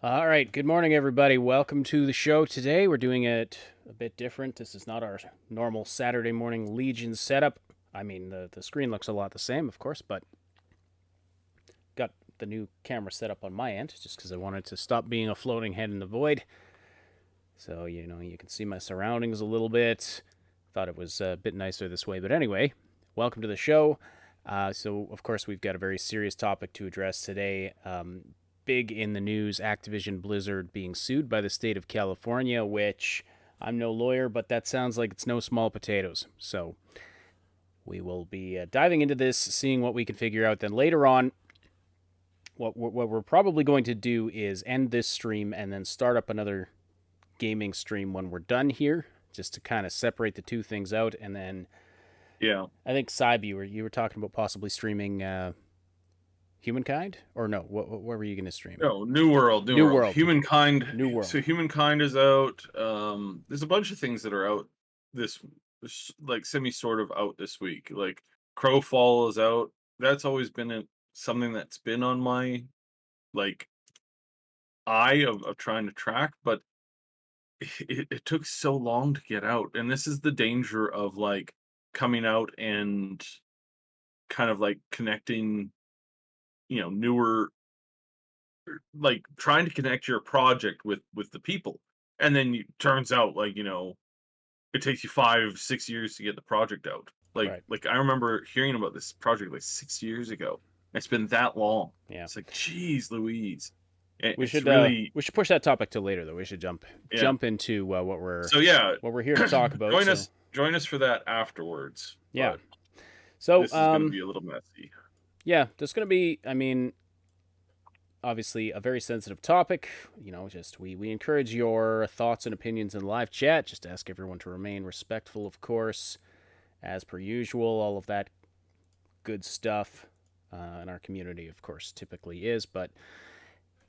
All right, good morning, everybody. Welcome to the show today. We're doing it a bit different. This is not our normal Saturday morning Legion setup. I mean, the screen looks a lot the same, of course, but got the new camera set up on my end just because I wanted to stop being a floating head in the void. So, you can see my surroundings a little bit. Thought it was a bit nicer this way. But anyway, welcome to the show. So, of course, we've got a very serious topic to address today. Big in the news, Activision Blizzard being sued by the state of California, which I'm no lawyer, but that sounds like it's no small potatoes. So we will be diving into this, seeing what we can figure out. Then later on, what we're probably going to do is end this stream and then start up another gaming stream when we're done here, just to kind of separate the two things out. And then, Yeah. I think Saib, you were talking about possibly streaming Humankind, or no? What were you going to stream? No, New World, New New World. World. Humankind. New World. So Humankind is out. There's a bunch of things that are out like semi sort of out this week. Like Crowfall is out. That's always been something that's been on my like eye of trying to track, but it took so long to get out. And this is the danger of like coming out and kind of like connecting, newer like trying to connect your project with the people, and then turns out like it takes you 5-6 years to get the project out. like Right. like I remember hearing about this project like 6 years ago. It's been that long. Yeah. It's like, geez Louise. We It's should really, push that topic to later though. We should yeah. jump into So yeah, what we're here to talk about. join So us join us for that afterwards, yeah. but So this is going to be a little messy. yeah, there's gonna be. I mean, obviously a very sensitive topic. Just we encourage your thoughts and opinions in live chat. Just ask everyone to remain respectful, of course, as per usual. All of that good stuff in our community, of course, typically is. But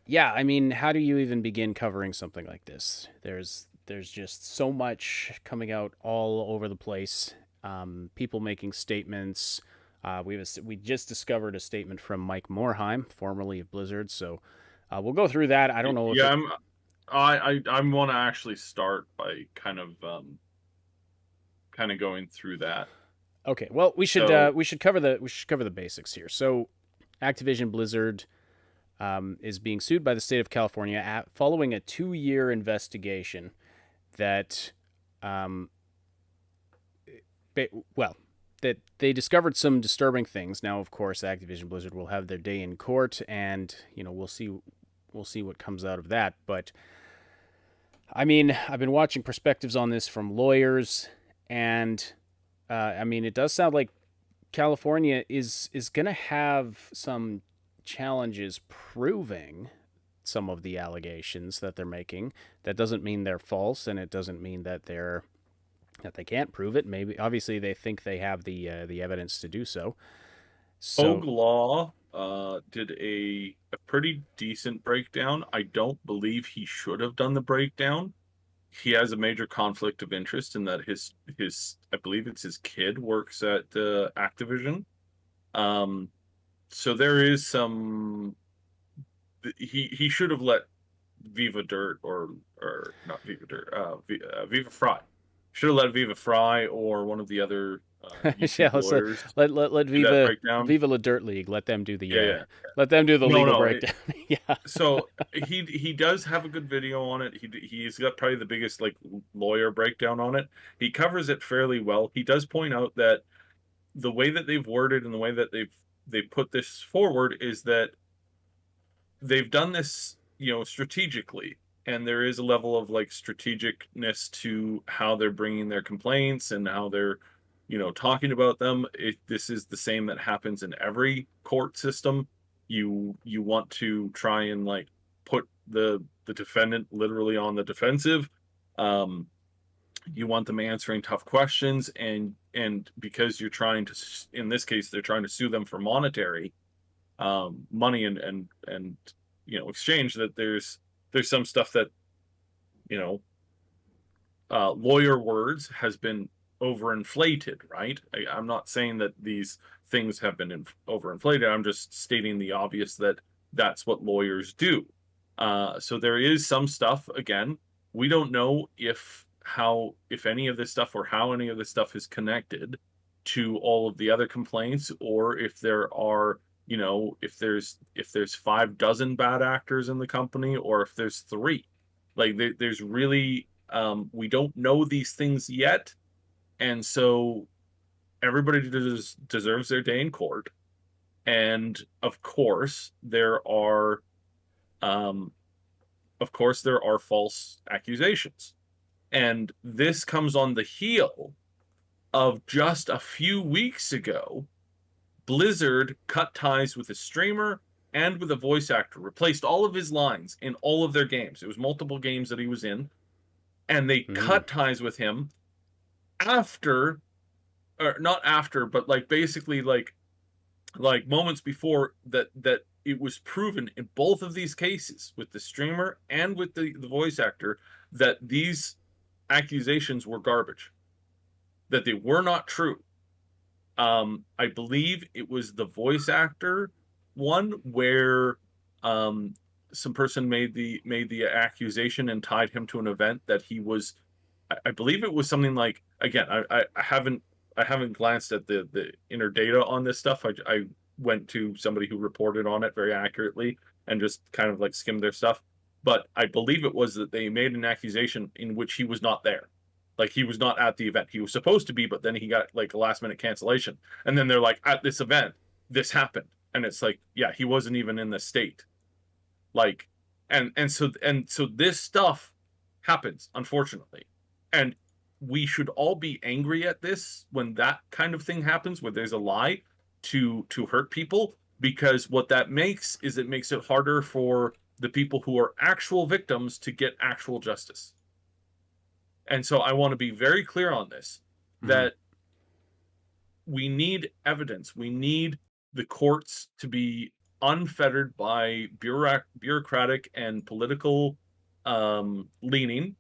yeah, I mean, how do you even begin covering something like this? There's just so much coming out all over the place. People making statements. We just discovered a statement from Mike Morheim, formerly of Blizzard. So we'll go through that. I don't know if Yeah, it. I want to actually start by kind of going through that. Okay, well So we should cover the basics here. So Activision Blizzard is being sued by the state of California following a 2-year investigation that um, well, that they discovered some disturbing things. Now, of course, Activision Blizzard will have their day in court, and we'll see what comes out of that. But I mean, I've been watching perspectives on this from lawyers, and I mean, it does sound like California is going to have some challenges proving some of the allegations that they're making. That doesn't mean they're false, and it doesn't mean that they can't prove it. Maybe obviously they think they have the evidence to do so. Hogue So Law did a pretty decent breakdown. I don't believe he should have done the breakdown. He has a major conflict of interest in that his I believe it's his kid works at Activision. Um, so there is some. He should have let Viva Dirt or not Viva Dirt, Viva Fry. Should have let Viva Fry or one of the other yeah, YouTube let's lawyers let do that Viva breakdown. Viva La Dirt League let them do Yeah, yeah. the No, legal no. breakdown. Yeah. So he does have a good video on it. He's got probably the biggest like lawyer breakdown on it. He covers it fairly well. He does point out that the way that they've worded and the way that they put this forward is that they've done this, strategically, and there is a level of like strategicness to how they're bringing their complaints and how they're, talking about them. This is the same that happens in every court system. You want to try and like put the defendant literally on the defensive. Um, you want them answering tough questions, and because you're trying to, in this case, they're trying to sue them for monetary money and exchange, that there's some stuff that you know lawyer words has been overinflated, right? I'm not saying that these things have been overinflated. I'm just stating the obvious that that's what lawyers do. So there is some stuff. Again, we don't know if any of this stuff or how any of this stuff is connected to all of the other complaints, or if there are, if there's 5 dozen bad actors in the company, or if there's 3. Like there's really, we don't know these things yet, and so everybody deserves their day in court. And of course there are false accusations. And this comes on the heel of just a few weeks ago, Blizzard cut ties with a streamer and with a voice actor, replaced all of his lines in all of their games. It was multiple games that he was in, and they cut ties with him after, or not after, but like basically like moments before that it was proven in both of these cases, with the streamer and with the voice actor, that these accusations were garbage, that they were not true. I believe it was the voice actor one where some person made the accusation and tied him to an event that he was. I believe it was something like, again, I haven't glanced at the inner data on this stuff. I went to somebody who reported on it very accurately and just kind of like skimmed their stuff. But I believe it was that they made an accusation in which he was not there. Like he was not at the event. He was supposed to be, but then he got like a last minute cancellation. And then they're like, at this event, this happened. And it's like, yeah, he wasn't even in the state. Like, and so this stuff happens, unfortunately. And we should all be angry at this when that kind of thing happens, where there's a lie to hurt people, because what that makes is it makes it harder for the people who are actual victims to get actual justice. And so I want to be very clear on this, that we need evidence. We need the courts to be unfettered by bureaucratic and political leaning.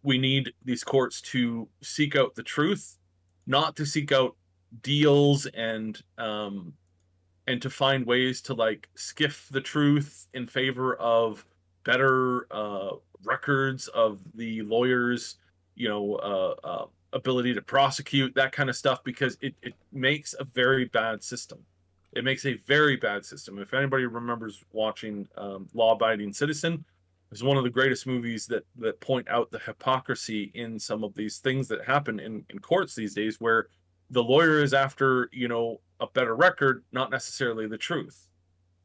We need these courts to seek out the truth, not to seek out deals and to find ways to like skiff the truth in favor of better records of the lawyers, ability to prosecute, that kind of stuff, because it makes a very bad system. It makes a very bad system. If anybody remembers watching Law Abiding Citizen, it's one of the greatest movies that point out the hypocrisy in some of these things that happen in courts these days, where the lawyer is after, a better record, not necessarily the truth.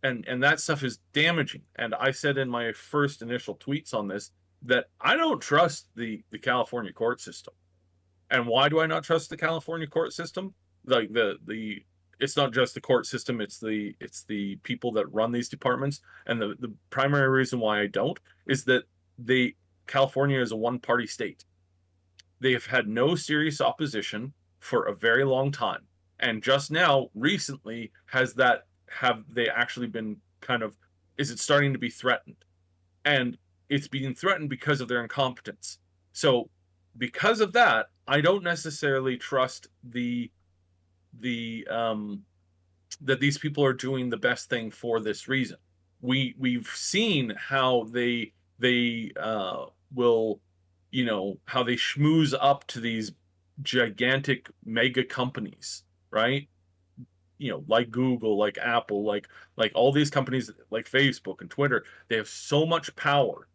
And that stuff is damaging. And I said in my first initial tweets on this that I don't trust the California court system. And why do I not trust the California court system? Like the it's not just the court system, it's the people that run these departments. And the primary reason why I don't is that California is a one-party state. They have had no serious opposition for a very long time. And just now, recently, have they actually been is it starting to be threatened? And it's being threatened because of their incompetence. So because of that, I don't necessarily trust that these people are doing the best thing for this reason. We've seen how they will, how they schmooze up to these gigantic mega companies, right? Like Google, like Apple, like all these companies, like Facebook and Twitter. They have so much power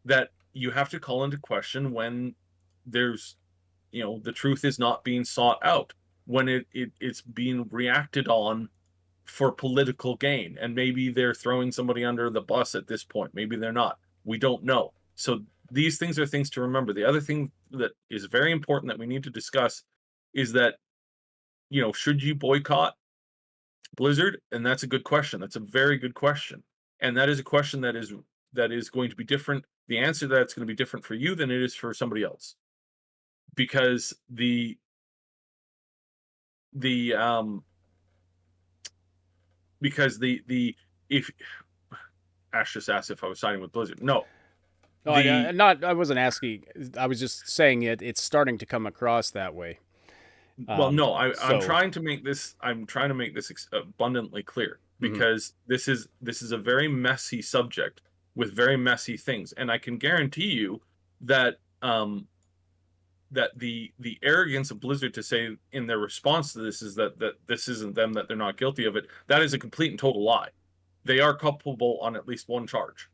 that you have to call into question when there's, the truth is not being sought out, when it's being reacted on for political gain. And maybe they're throwing somebody under the bus at this point. Maybe they're not. We don't know. So these things are things to remember. The other thing that is very important that we need to discuss is that, should you boycott Blizzard? And that's a good question. That's a very good question. And that is a question that is going to be different. The answer to that's going to be different for you than it is for somebody else. Because if Ash just asked if I was signing with Blizzard. No. I wasn't asking. I was just saying it's starting to come across that way. Well, no, I'm trying to make this abundantly clear, because this is a very messy subject, with very messy things. And I can guarantee you that that the arrogance of Blizzard to say in their response to this is that this isn't them, that they're not guilty of it, that is a complete and total lie. They are culpable on at least one charge,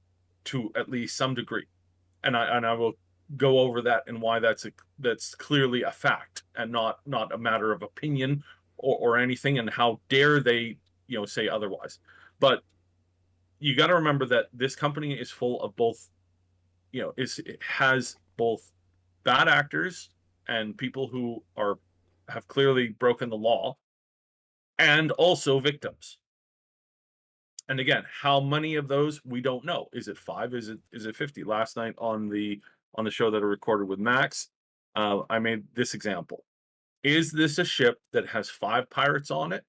to at least some degree, and I will go over that and why that's clearly a fact and not a matter of opinion or anything, and how dare they say otherwise. But you got to remember that this company is full of both, it has both bad actors and people who have clearly broken the law, and also victims. And again, how many of those we don't know. Is it 5? Is it 50? Last night on the show that I recorded with Max, I made this example. Is this a ship that has 5 pirates on it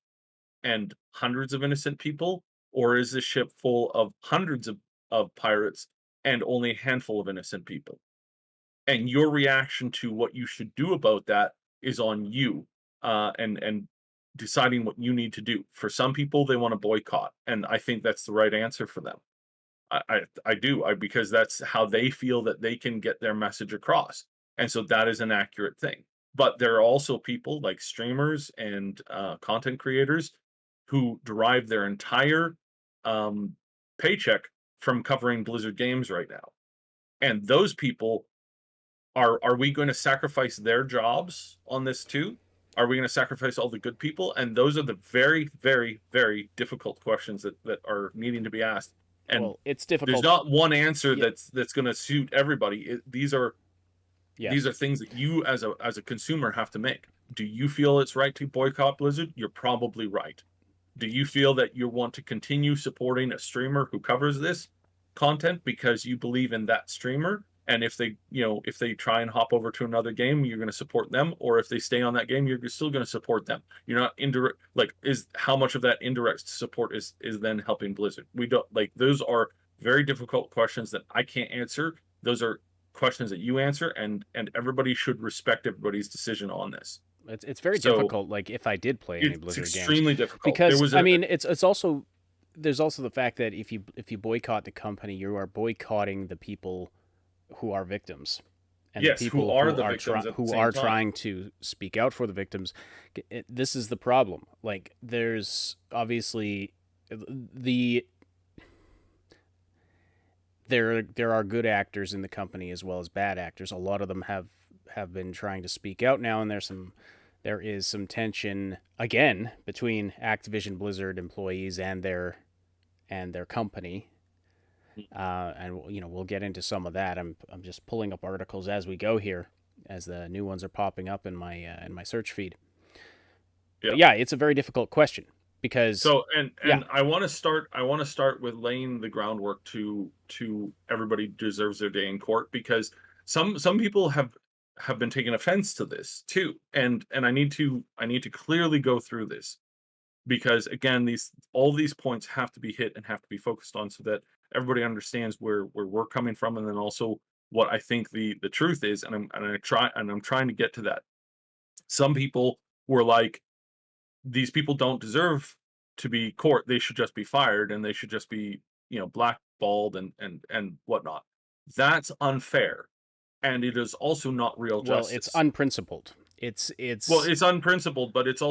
and hundreds of innocent people, or is this ship full of hundreds of pirates and only a handful of innocent people? And your reaction to what you should do about that is on you, and deciding what you need to do. For some people, they want to boycott, and I think that's the right answer for them. I do, because that's how they feel that they can get their message across, and so that is an accurate thing. But there are also people like streamers and content creators who derive their entire paycheck from covering Blizzard games right now, and those people, are we going to sacrifice their jobs on this too? Are we going to sacrifice all the good people? And those are the very, very, very difficult questions that are needing to be asked. And well, it's difficult. There's not one answer that's going to suit everybody. These are things that you as a consumer have to make. Do you feel it's right to boycott Blizzard? You're probably right. Do you feel that you want to continue supporting a streamer who covers this content because you believe in that streamer? And if they try and hop over to another game, you're going to support them, or if they stay on that game, you're still going to support them. You're not indirect. Is how much of that indirect support is then helping Blizzard? We don't those are very difficult questions that I can't answer. Those are questions that you answer, and everybody should respect everybody's decision on this. It's very difficult. Like if I did play any Blizzard games, extremely difficult because it's also, there's also the fact that if you boycott the company, you are boycotting the people who are victims, and yes, the people who are trying to speak out for the victims. This is the problem. Like, there's obviously there are good actors in the company as well as bad actors. A lot of them have been trying to speak out now, and there is some tension again between Activision Blizzard employees and their company. And we'll get into some of that. I'm just pulling up articles as we go here, as the new ones are popping up in my search feed. Yeah, yeah, it's a very difficult question because I want to start with laying the groundwork to everybody deserves their day in court, because some people have been taking offense to this too, and I need to clearly go through this, because again, all these points have to be hit and have to be focused on, so that everybody understands where we're coming from, and then also what I think the truth is, and I'm trying to get to that. Some people were like, these people don't deserve to be court, they should just be fired, and they should just be blackballed and whatnot. That's unfair, and it is also not real justice. Well, it's unprincipled. It's unprincipled, but that's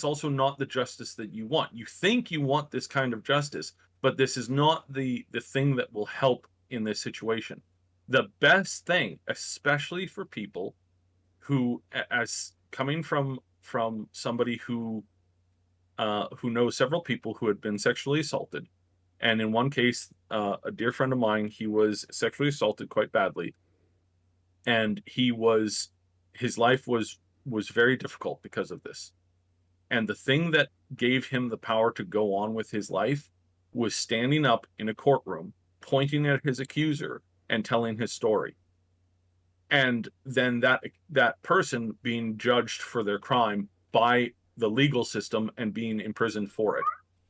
also not the justice that you want. You think you want this kind of justice, but this is not the thing that will help in this situation. The best thing, especially for people who, as coming from somebody who knows several people who had been sexually assaulted, and in one case, a dear friend of mine, he was sexually assaulted quite badly, and his life was very difficult because of this. And the thing that gave him the power to go on with his life was standing up in a courtroom, pointing at his accuser and telling his story. And then that person being judged for their crime by the legal system and being imprisoned for it.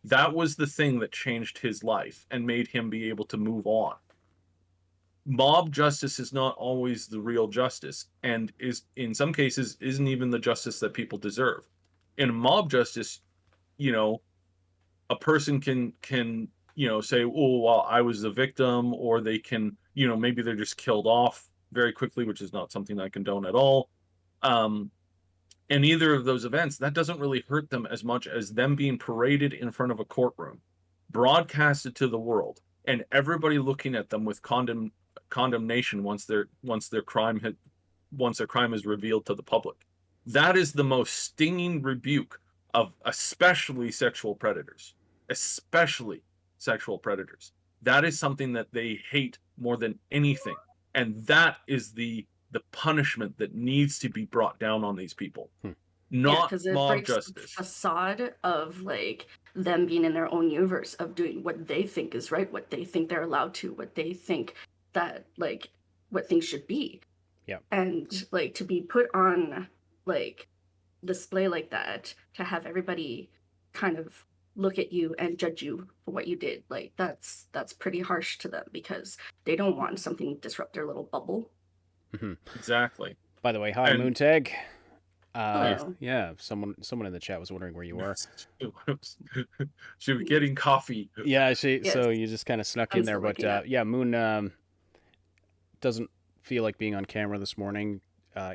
That was the thing that changed his life and made him be able to move on. Mob justice is not always the real justice, and is in some cases isn't even the justice that people deserve. In mob justice, a person can say, oh, well, I was the victim, or they can, maybe they're just killed off very quickly, which is not something I condone at all. In either of those events, that doesn't really hurt them as much as them being paraded in front of a courtroom, broadcasted to the world, and everybody looking at them with condemnation once their crime is revealed to the public. That is the most stinging rebuke of especially sexual predators. Especially sexual predators. That is something that they hate more than anything. And that is the punishment that needs to be brought down on these people. Not because it mob breaks the justice. facade of like them being in their own universe of doing what they think is right, what they think they're allowed to, what they think that like what things should be. Yeah. And like to be put on like display like that, to have everybody kind of look at you and judge you for what you did, like that's pretty harsh to them, because they don't want something to disrupt their little bubble. Exactly. By the way, hi, And- Moontag. Hello. Yeah, someone in the chat was wondering where you were. She was getting coffee. Yeah, Yes. so you just kind of snuck I'm in there, still but looking up. yeah, Moon doesn't feel like being on camera this morning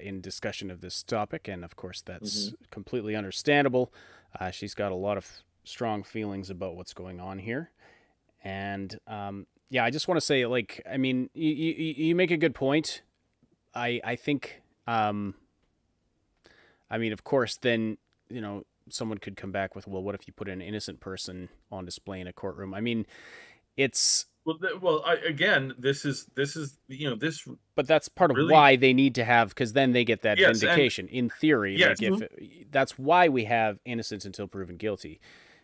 in discussion of this topic, and of course that's completely understandable. She's got a lot of strong feelings about what's going on here, and yeah, I just want to say, like, I mean, you make a good point. I think, I mean, of course, then, someone could come back with, well, what if you put an innocent person on display in a courtroom? I mean, it's... Again, this is this. But that's part really... of why they need to have, because then they get that vindication. In theory, yes. Like that's why we have innocence until proven guilty.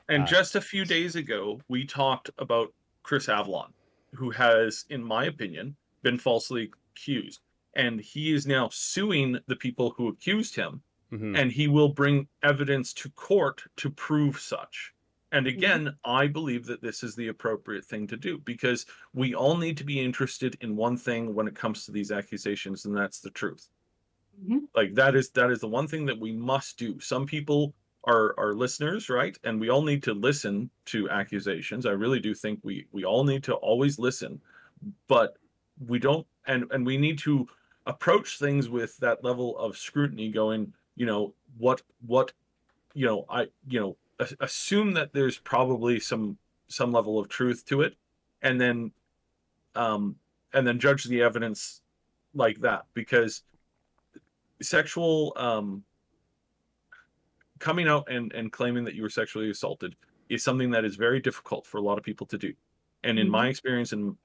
And just a few days ago, we talked about Chris Avalon, who has, in my opinion, been falsely accused. And he is now suing the people who accused him, and he will bring evidence to court to prove such. And again, I believe that this is the appropriate thing to do, because we all need to be interested in one thing when it comes to these accusations, and that's the truth. Like that is the one thing that we must do. Some people are listeners, right? And we all need to listen to accusations. I really do think we all need to always listen, but we don't, and we need to approach things with that level of scrutiny, going, assume that there's probably some level of truth to it, and then judge the evidence like that, because sexual coming out and claiming that you were sexually assaulted is something that is very difficult for a lot of people to do. And in my experience, and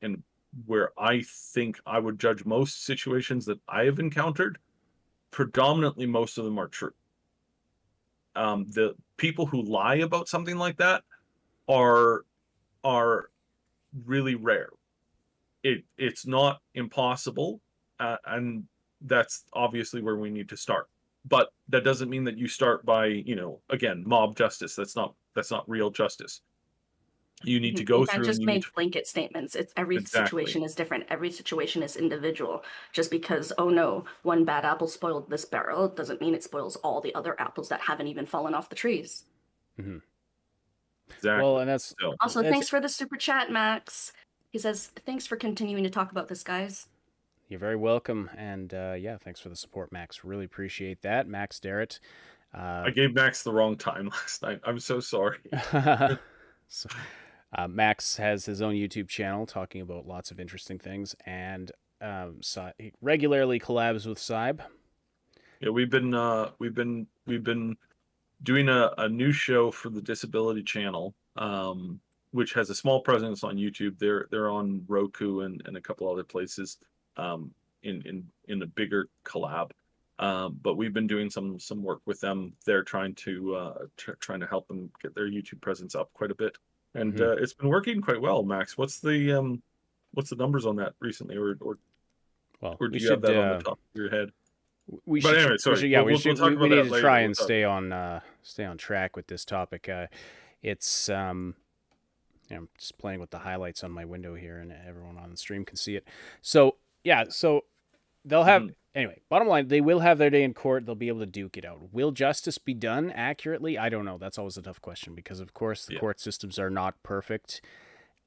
where I think I would judge most situations that I have encountered, predominantly most of them are true. The people who lie about something like that are really rare. It's not impossible, and that's obviously where we need to start. But that doesn't mean that you start by, again, mob justice. That's not real justice. You need to go through. You can't just make blanket statements. It's every situation is different. Every situation is individual. Just because, oh no, one bad apple spoiled this barrel doesn't mean it spoils all the other apples that haven't even fallen off the trees. Exactly. Well, and that's also, thanks for the super chat, Max. He says, thanks for continuing to talk about this, guys. You're very welcome. And yeah, thanks for the support, Max. Really appreciate that. Max Darrett. I gave Max the wrong time last night. I'm so sorry. Max has his own YouTube channel talking about lots of interesting things, and he regularly collabs with Saib. Yeah, we've been doing a new show for the Disability Channel, which has a small presence on YouTube. They're on Roku and a couple other places, in a bigger collab. But we've been doing some work with them. They're trying to help them get their YouTube presence up quite a bit. And it's been working quite well, Max. What's the numbers on that recently, or do you have that on the top of your head? We need to try and stay on track with this topic. It's I'm just playing with the highlights on my window here, and everyone on the stream can see it. So yeah, so they'll have anyway. Bottom line, they will have their day in court. They'll be able to duke it out. Will justice be done accurately? I don't know. That's always a tough question, because of course the court systems are not perfect.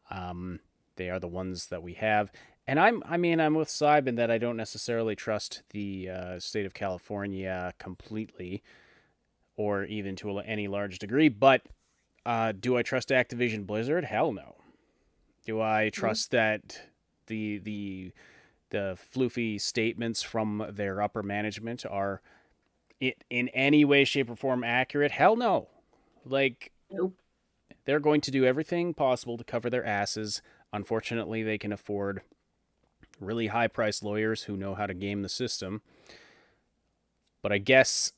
They are the ones that we have. And I'm with Sybe in that I don't necessarily trust the state of California completely, or even to any large degree. But do I trust Activision Blizzard? Hell no. Do I trust that the floofy statements from their upper management are in any way, shape, or form accurate? Hell no. Like, Nope. they're going to do everything possible to cover their asses. Unfortunately, they can afford really high-priced lawyers who know how to game the system. But I guess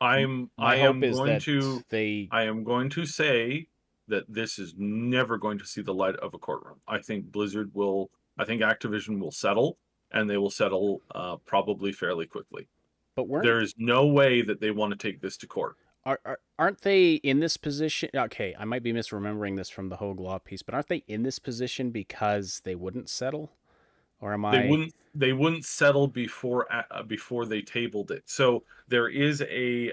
I my hope am is going that to they... I am going to say that this is never going to see the light of a courtroom. I think Activision will settle, and they will settle probably fairly quickly. But There is no way that they want to take this to court. aren't they in this position? Okay, I might be misremembering this from the Hogue Law piece, but aren't they in this position because they wouldn't settle? Or am I... They wouldn't settle before they tabled it. So there is a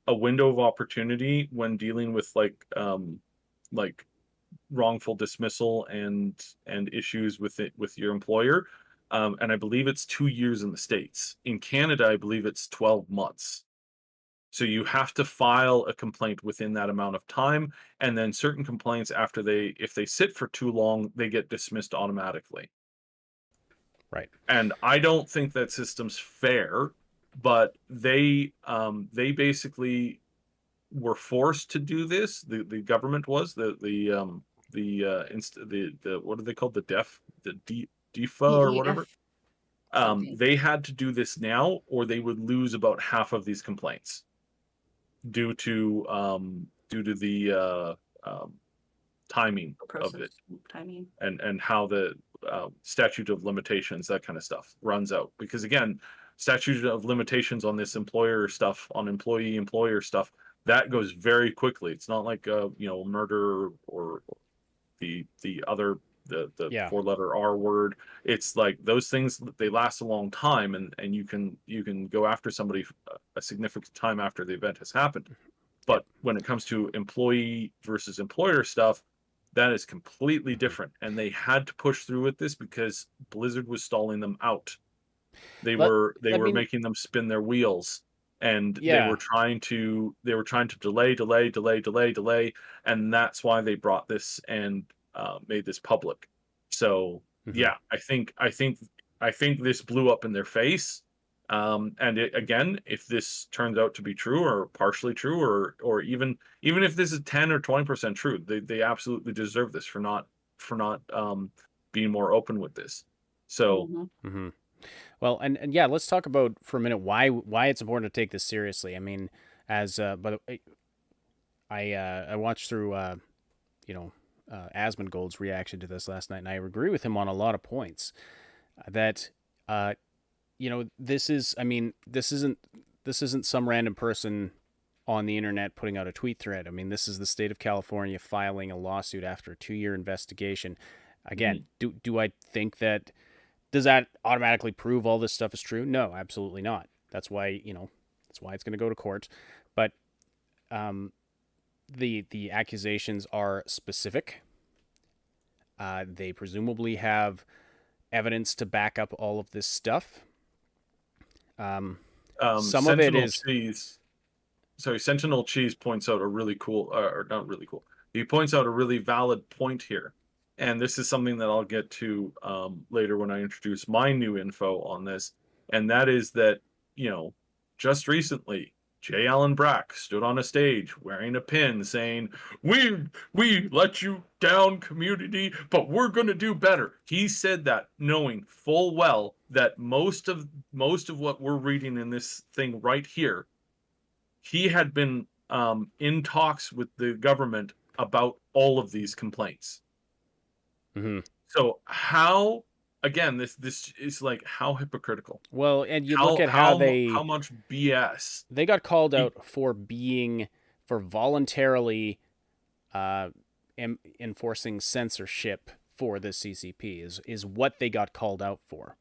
window of opportunity when dealing with like wrongful dismissal and issues with your employer. And I believe it's 2 years in the States. In Canada, I believe it's 12 months. So you have to file a complaint within that amount of time, and then certain complaints if they sit for too long, they get dismissed automatically. Right. And I don't think that system's fair, but they basically were forced to do this. The government was the what are they called, DEFA or whatever. Something. They had to do this now, or they would lose about half of these complaints due to the timing of it, Timing. and how the statute of limitations, that kind of stuff, runs out. Because again, statute of limitations on this employer stuff, on employee-employer stuff, that goes very quickly. It's not like murder or the other the Yeah. 4-letter R word. It's like those things, they last a long time, and you can go after somebody a significant time after the event has happened. But when it comes to employee versus employer stuff, that is completely different, and they had to push through with this because Blizzard was stalling them out. They were making them spin their wheels, and they were trying to delay, and that's why they brought this and made this public. So yeah, I think this blew up in their face. And again, if this turns out to be true or partially true, or even if this is 10 or 20% true, they absolutely deserve this for not being more open with this. So Well, and yeah, let's talk about for a minute why it's important to take this seriously. I mean, but I watched through Asmongold's reaction to this last night, and I agree with him on a lot of points. That this isn't some random person on the internet putting out a tweet thread. I mean, this is the state of California filing a lawsuit after a 2-year investigation. Again, do I think that... Does that automatically prove all this stuff is true? No, absolutely not. That's why it's going to go to court. But the accusations are specific. They presumably have evidence to back up all of this stuff. Some of it is... Sentinel Cheese points out a really cool, or not really cool. He points out a really valid point here. And this is something that I'll get to later when I introduce my new info on this. And that is that, just recently, J. Allen Brack stood on a stage wearing a pin saying, we let you down, community, but we're going to do better. He said that knowing full well that most of what we're reading in this thing right here, he had been in talks with the government about all of these complaints. So how, again, this is like, how hypocritical. Well, and you look at how much BS they got called out for voluntarily enforcing censorship for the CCP is what they got called out for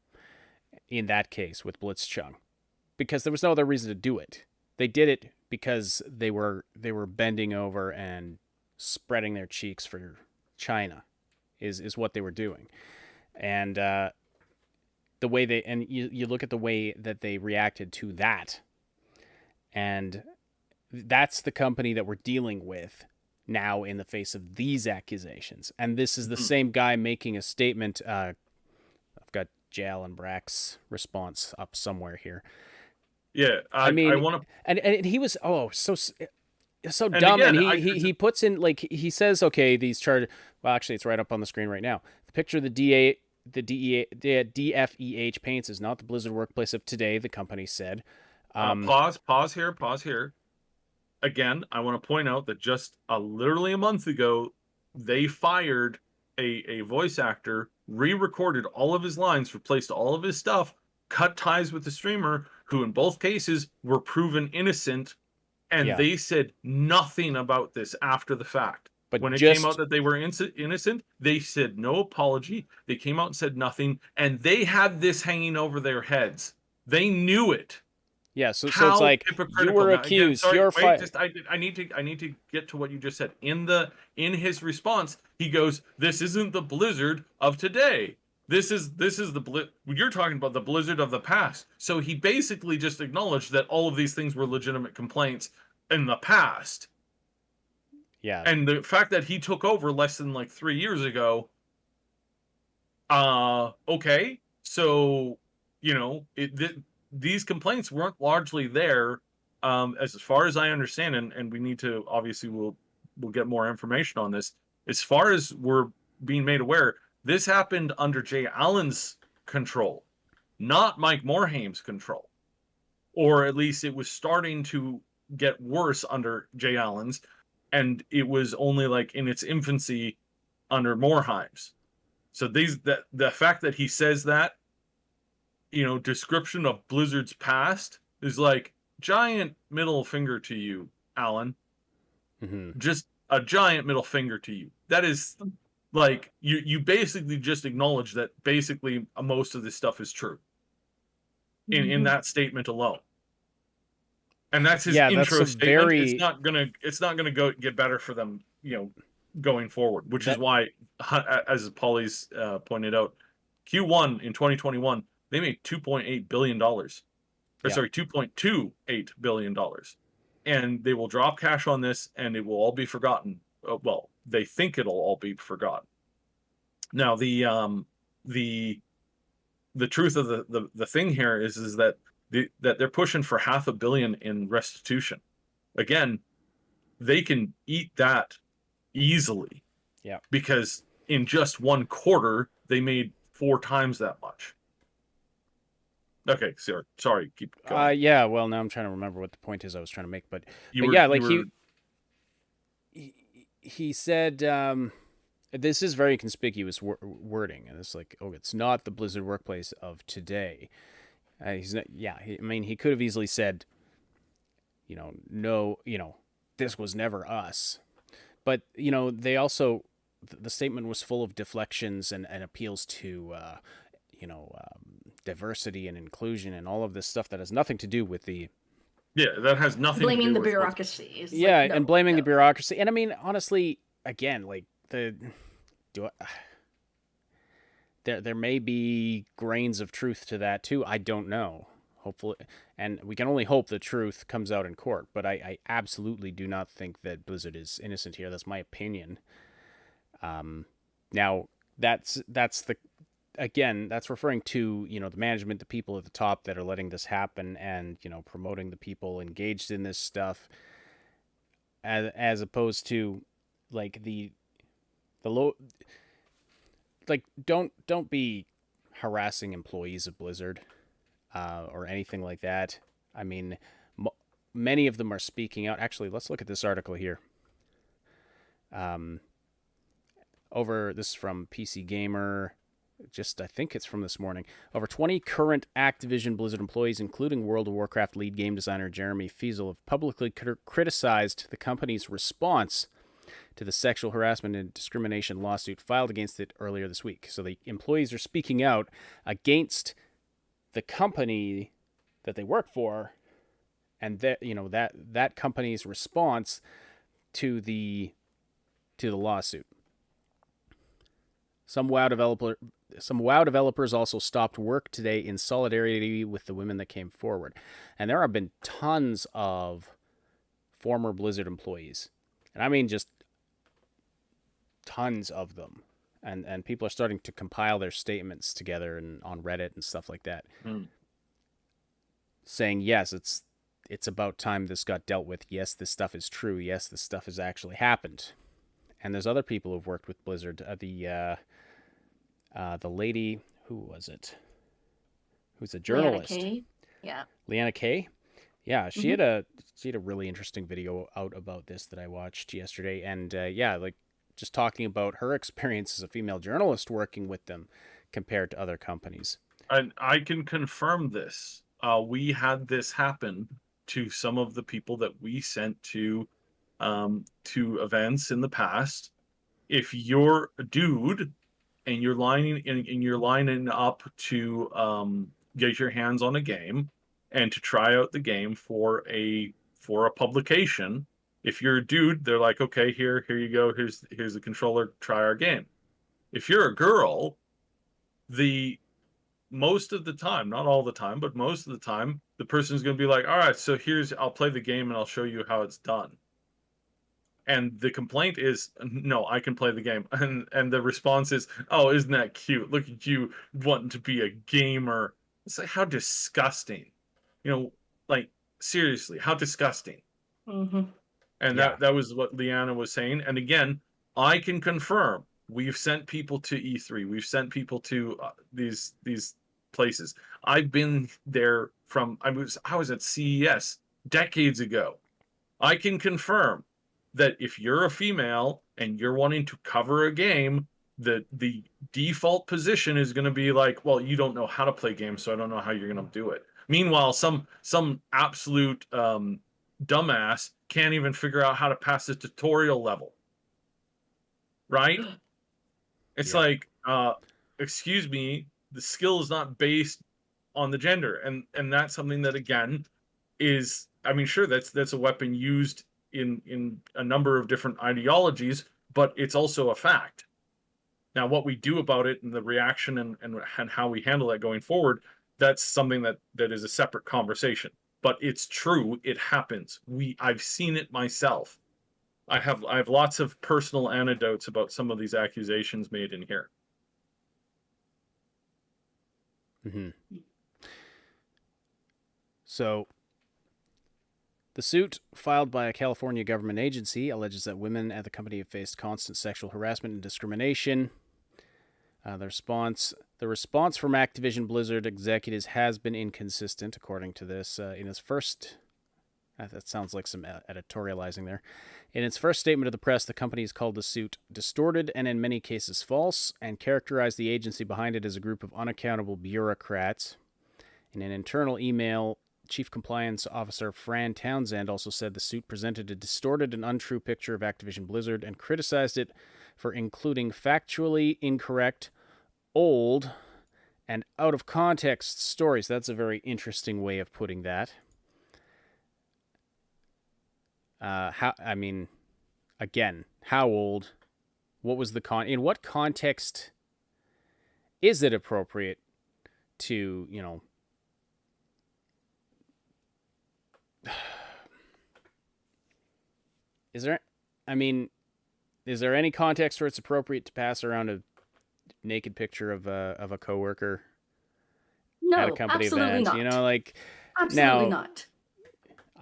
in that case with Blitzchung, because there was no other reason to do it. They did it because they were bending over and spreading their cheeks for China is what they were doing. And the way you look at the way that they reacted to that, and that's the company that we're dealing with now in the face of these accusations. And this is the same guy making a statement. I've got Jal and Brack's response up somewhere here. Yeah, I mean, I want to, and he was so and dumb. again, And he puts in, like, he says, okay, these charges. Well, actually, it's right up on the screen right now. The picture the DFEH paints is not the Blizzard workplace of today, the company said. pause here. Again, I want to point out that just literally a month ago, they fired a voice actor, re-recorded all of his lines, replaced all of his stuff, cut ties with the streamer, who in both cases were proven innocent, and Yeah. they said nothing about this after the fact. But when it just- came out that they were innocent, they said no apology. They came out and said nothing, and they had this hanging over their heads. They knew it. Yeah, so How it's like, you hypocritical. were Now, again, accused, sorry, you're wait, fired. I need to get to what you just said. In his response, he goes, "This isn't the Blizzard of today. This is you're talking about the Blizzard of the past." So he basically just acknowledged that all of these things were legitimate complaints in the past. Yeah. And the fact that he took over less than like 3 years ago, okay, so these complaints weren't largely there, as far as I understand, and we need to, obviously we'll get more information on this. As far as we're being made aware, this happened under Jay Allen's control, not Mike Morhame's control, or at least it was starting to get worse under Jay Allen's, and it was only like in its infancy under Morhame's. So the fact that he says that, description of Blizzard's past is like giant middle finger to you, Alan. Mm-hmm. Just a giant middle finger to you. That is like you basically just acknowledge that basically most of this stuff is true in that statement alone. And that's his intro statement. It's not gonna go get better for them, going forward. Which is why, as Paulie's pointed out, Q1 in 2021 they made $2.8 billion. $2.28 billion, and they will drop cash on this, and it will all be forgotten. Well, they think it'll all be forgotten. Now, the truth of the thing here is that that they're pushing for $500 million in restitution. Again, they can eat that easily. Yeah. Because in just one quarter, they made 4 times that much. Okay, sorry, keep going. Yeah, well, now I'm trying to remember what the point is I was trying to make, but he said, this is very conspicuous wording, and it's like, it's not the Blizzard workplace of today. He's not, he could have easily said, no, this was never us. But, they also, the statement was full of deflections and appeals to, diversity and inclusion and all of this stuff that has nothing to do with the... Yeah, that has nothing blaming to do the with bureaucracy. and blaming the bureaucracy. And I mean, honestly, again, like, there may be grains of truth to that too. I don't know. Hopefully, and we can only hope the truth comes out in court. But I absolutely do not think that Blizzard is innocent here. That's my opinion. Now that's referring to, the management, the people at the top that are letting this happen, and, promoting the people engaged in this stuff, as opposed to, like, the low, like, don't be harassing employees of Blizzard, or anything like that. I mean, many of them are speaking out. Actually, let's look at this article here. This is from PC Gamer. I think it's from this morning. Over 20 current Activision Blizzard employees, including World of Warcraft lead game designer Jeremy Fiesel, have publicly criticized the company's response to the sexual harassment and discrimination lawsuit filed against it earlier this week. So the employees are speaking out against the company that they work for, and that company's response to the to the lawsuit. Some WoW developers also stopped work today in solidarity with the women that came forward. And there have been tons of former Blizzard employees. And I mean just tons of them. And people are starting to compile their statements together and on Reddit and stuff like that. Saying, yes, it's about time this got dealt with. Yes, this stuff is true. Yes, this stuff has actually happened. And there's other people who've worked with Blizzard. The lady, who was it? Who's a journalist? Leanna Kay. Yeah. Leanna Kay? Yeah, she had a really interesting video out about this that I watched yesterday. And like just talking about her experience as a female journalist working with them compared to other companies. And I can confirm this. We had this happen to some of the people that we sent to events in the past. If you're a dude and you're lining up to get your hands on a game and to try out the game for a publication, if you're a dude, they're like, okay, here you go, here's the controller, try our game. If you're a girl, most of the time, not all the time, but most of the time, the person's going to be like, all right, so I'll play the game and I'll show you how it's done. And the complaint is, no, I can play the game. And the response is, oh, isn't that cute? Look at you wanting to be a gamer. It's like, how disgusting. Like, seriously, how disgusting. Mm-hmm. And that was what Leanna was saying. And again, I can confirm, we've sent people to E3. We've sent people to these places. I've been there I was at CES decades ago. I can confirm that if you're a female and you're wanting to cover a game, the default position is going to be like, well, you don't know how to play games, so I don't know how you're going to do it. Meanwhile, some absolute dumbass can't even figure out how to pass the tutorial level. Right? It's like, excuse me, the skill is not based on the gender. And that's something that, again, is, I mean, sure, that's a weapon used in a number of different ideologies, but it's also a fact. Now, what we do about it and the reaction and how we handle that going forward, that's something that is a separate conversation. But it's true, it happens. I've seen it myself. I have lots of personal anecdotes about some of these accusations made in here. Mm-hmm. So, the suit filed by a California government agency alleges that women at the company have faced constant sexual harassment and discrimination. The response from Activision Blizzard executives has been inconsistent, according to this. In its first, that sounds like some editorializing there. In its first statement to the press, the company has called the suit distorted and in many cases false, and characterized the agency behind it as a group of unaccountable bureaucrats. In an internal email, Chief Compliance Officer Fran Townsend also said the suit presented a distorted and untrue picture of Activision Blizzard and criticized it for including factually incorrect, old, and out-of-context stories. That's a very interesting way of putting that. How old? What was the in what context is it appropriate to, is there any context where it's appropriate to pass around a naked picture of a coworker at a company event? Not. Now, Absolutely not.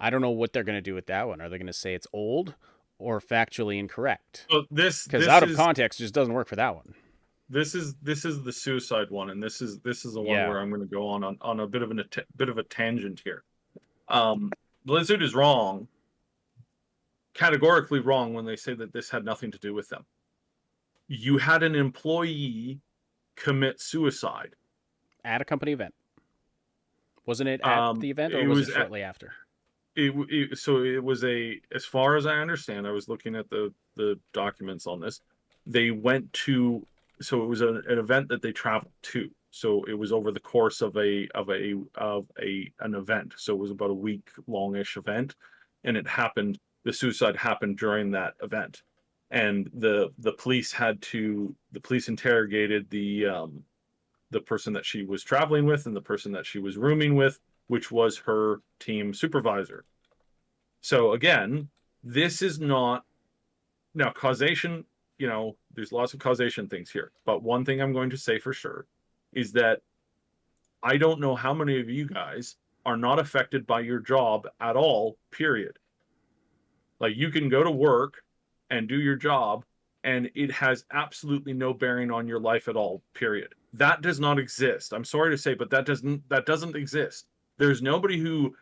I don't know what they're going to do with that one. Are they going to say it's old or factually incorrect? So because out of context just doesn't work for that one. This is the suicide one, and this is the one where I'm going to go on a bit of a tangent here. Blizzard is wrong, categorically wrong, when they say that this had nothing to do with them. You had an employee commit suicide at a company event. Wasn't it at the event, or was it shortly after? So it was as far as I understand, I was looking at the documents on this. They went to, so it was an event that they traveled to. So it was over the course of an event. So it was about a week longish event, and the suicide happened during that event. and the police interrogated the person that she was traveling with and the person that she was rooming with, which was her team supervisor. So again, this is not now causation. There's lots of causation things here, but one thing I'm going to say for sure is that I don't know how many of you guys are not affected by your job at all, period. Like, you can go to work and do your job and it has absolutely no bearing on your life at all, period. That does not exist. I'm sorry to say, but that doesn't exist. There's nobody who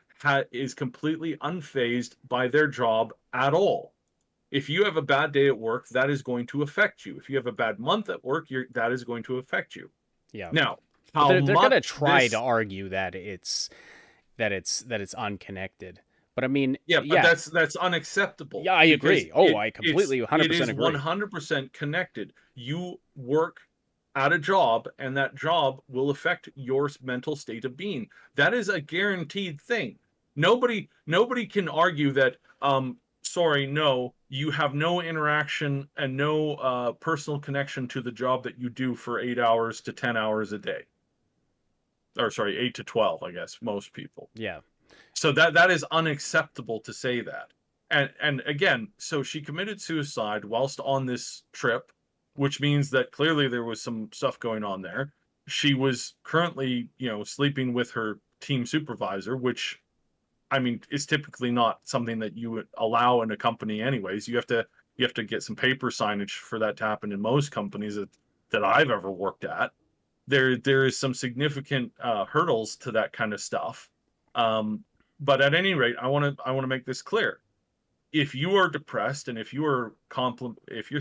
is completely unfazed by their job at all. If you have a bad day at work, that is going to affect you. If you have a bad month at work, that is going to affect you. Yeah. Now, they're going to try to argue that it's unconnected. But I mean, that's unacceptable. Yeah, I agree. I completely 100% agree. It is 100% connected. You work at a job, and that job will affect your mental state of being. That is a guaranteed thing. Nobody can argue that. Sorry, no, you have no interaction and no personal connection to the job that you do for 8 hours to 10 hours a day. Or sorry, 8 to 12, I guess, most people. Yeah. So that is unacceptable to say that. And again, so she committed suicide whilst on this trip, which means that clearly there was some stuff going on there. She was currently, sleeping with her team supervisor, which, I mean, is typically not something that you would allow in a company anyways. You have to get some paper signage for that to happen in most companies that I've ever worked at. There is some significant hurdles to that kind of stuff. But at any rate, I want to make this clear. If you are depressed and if you're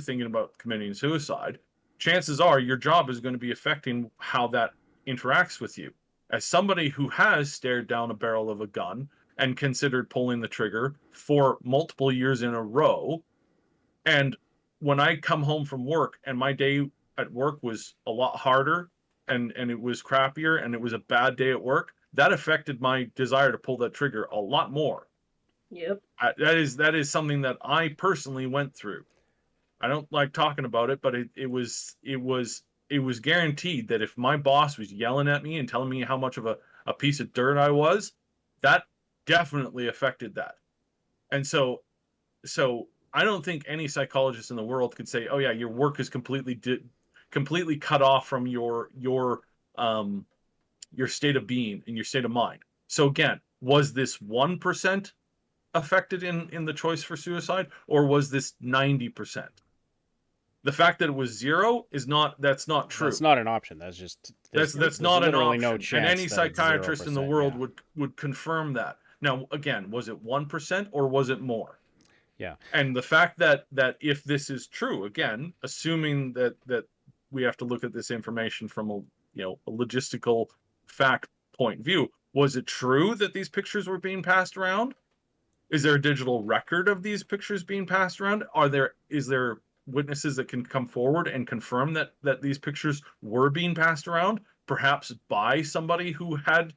thinking about committing suicide, chances are your job is going to be affecting how that interacts with you. As somebody who has stared down a barrel of a gun and considered pulling the trigger for multiple years in a row, and when I come home from work and my day at work was a lot harder and it was crappier and it was a bad day at work, that affected my desire to pull that trigger a lot more. Yep. That is something that I personally went through. I don't like talking about it, but it was guaranteed that if my boss was yelling at me and telling me how much of a piece of dirt I was, that definitely affected that. And so I don't think any psychologist in the world could say, oh yeah, your work is completely cut off from your state of being and your state of mind. So again, was this 1% affected in the choice for suicide, or was this 90%? The fact that it was 0 that's not true. That's not an option. That's just that's not an option. No chance, and any psychiatrist in the world yeah. would confirm that. Now, again, was it 1% or was it more? Yeah. And the fact that if this is true, again, assuming that we have to look at this information from a logistical fact point of view, was it true that these pictures were being passed around? Is there a digital record of these pictures being passed around? Is there witnesses that can come forward and confirm that these pictures were being passed around, perhaps by somebody who had,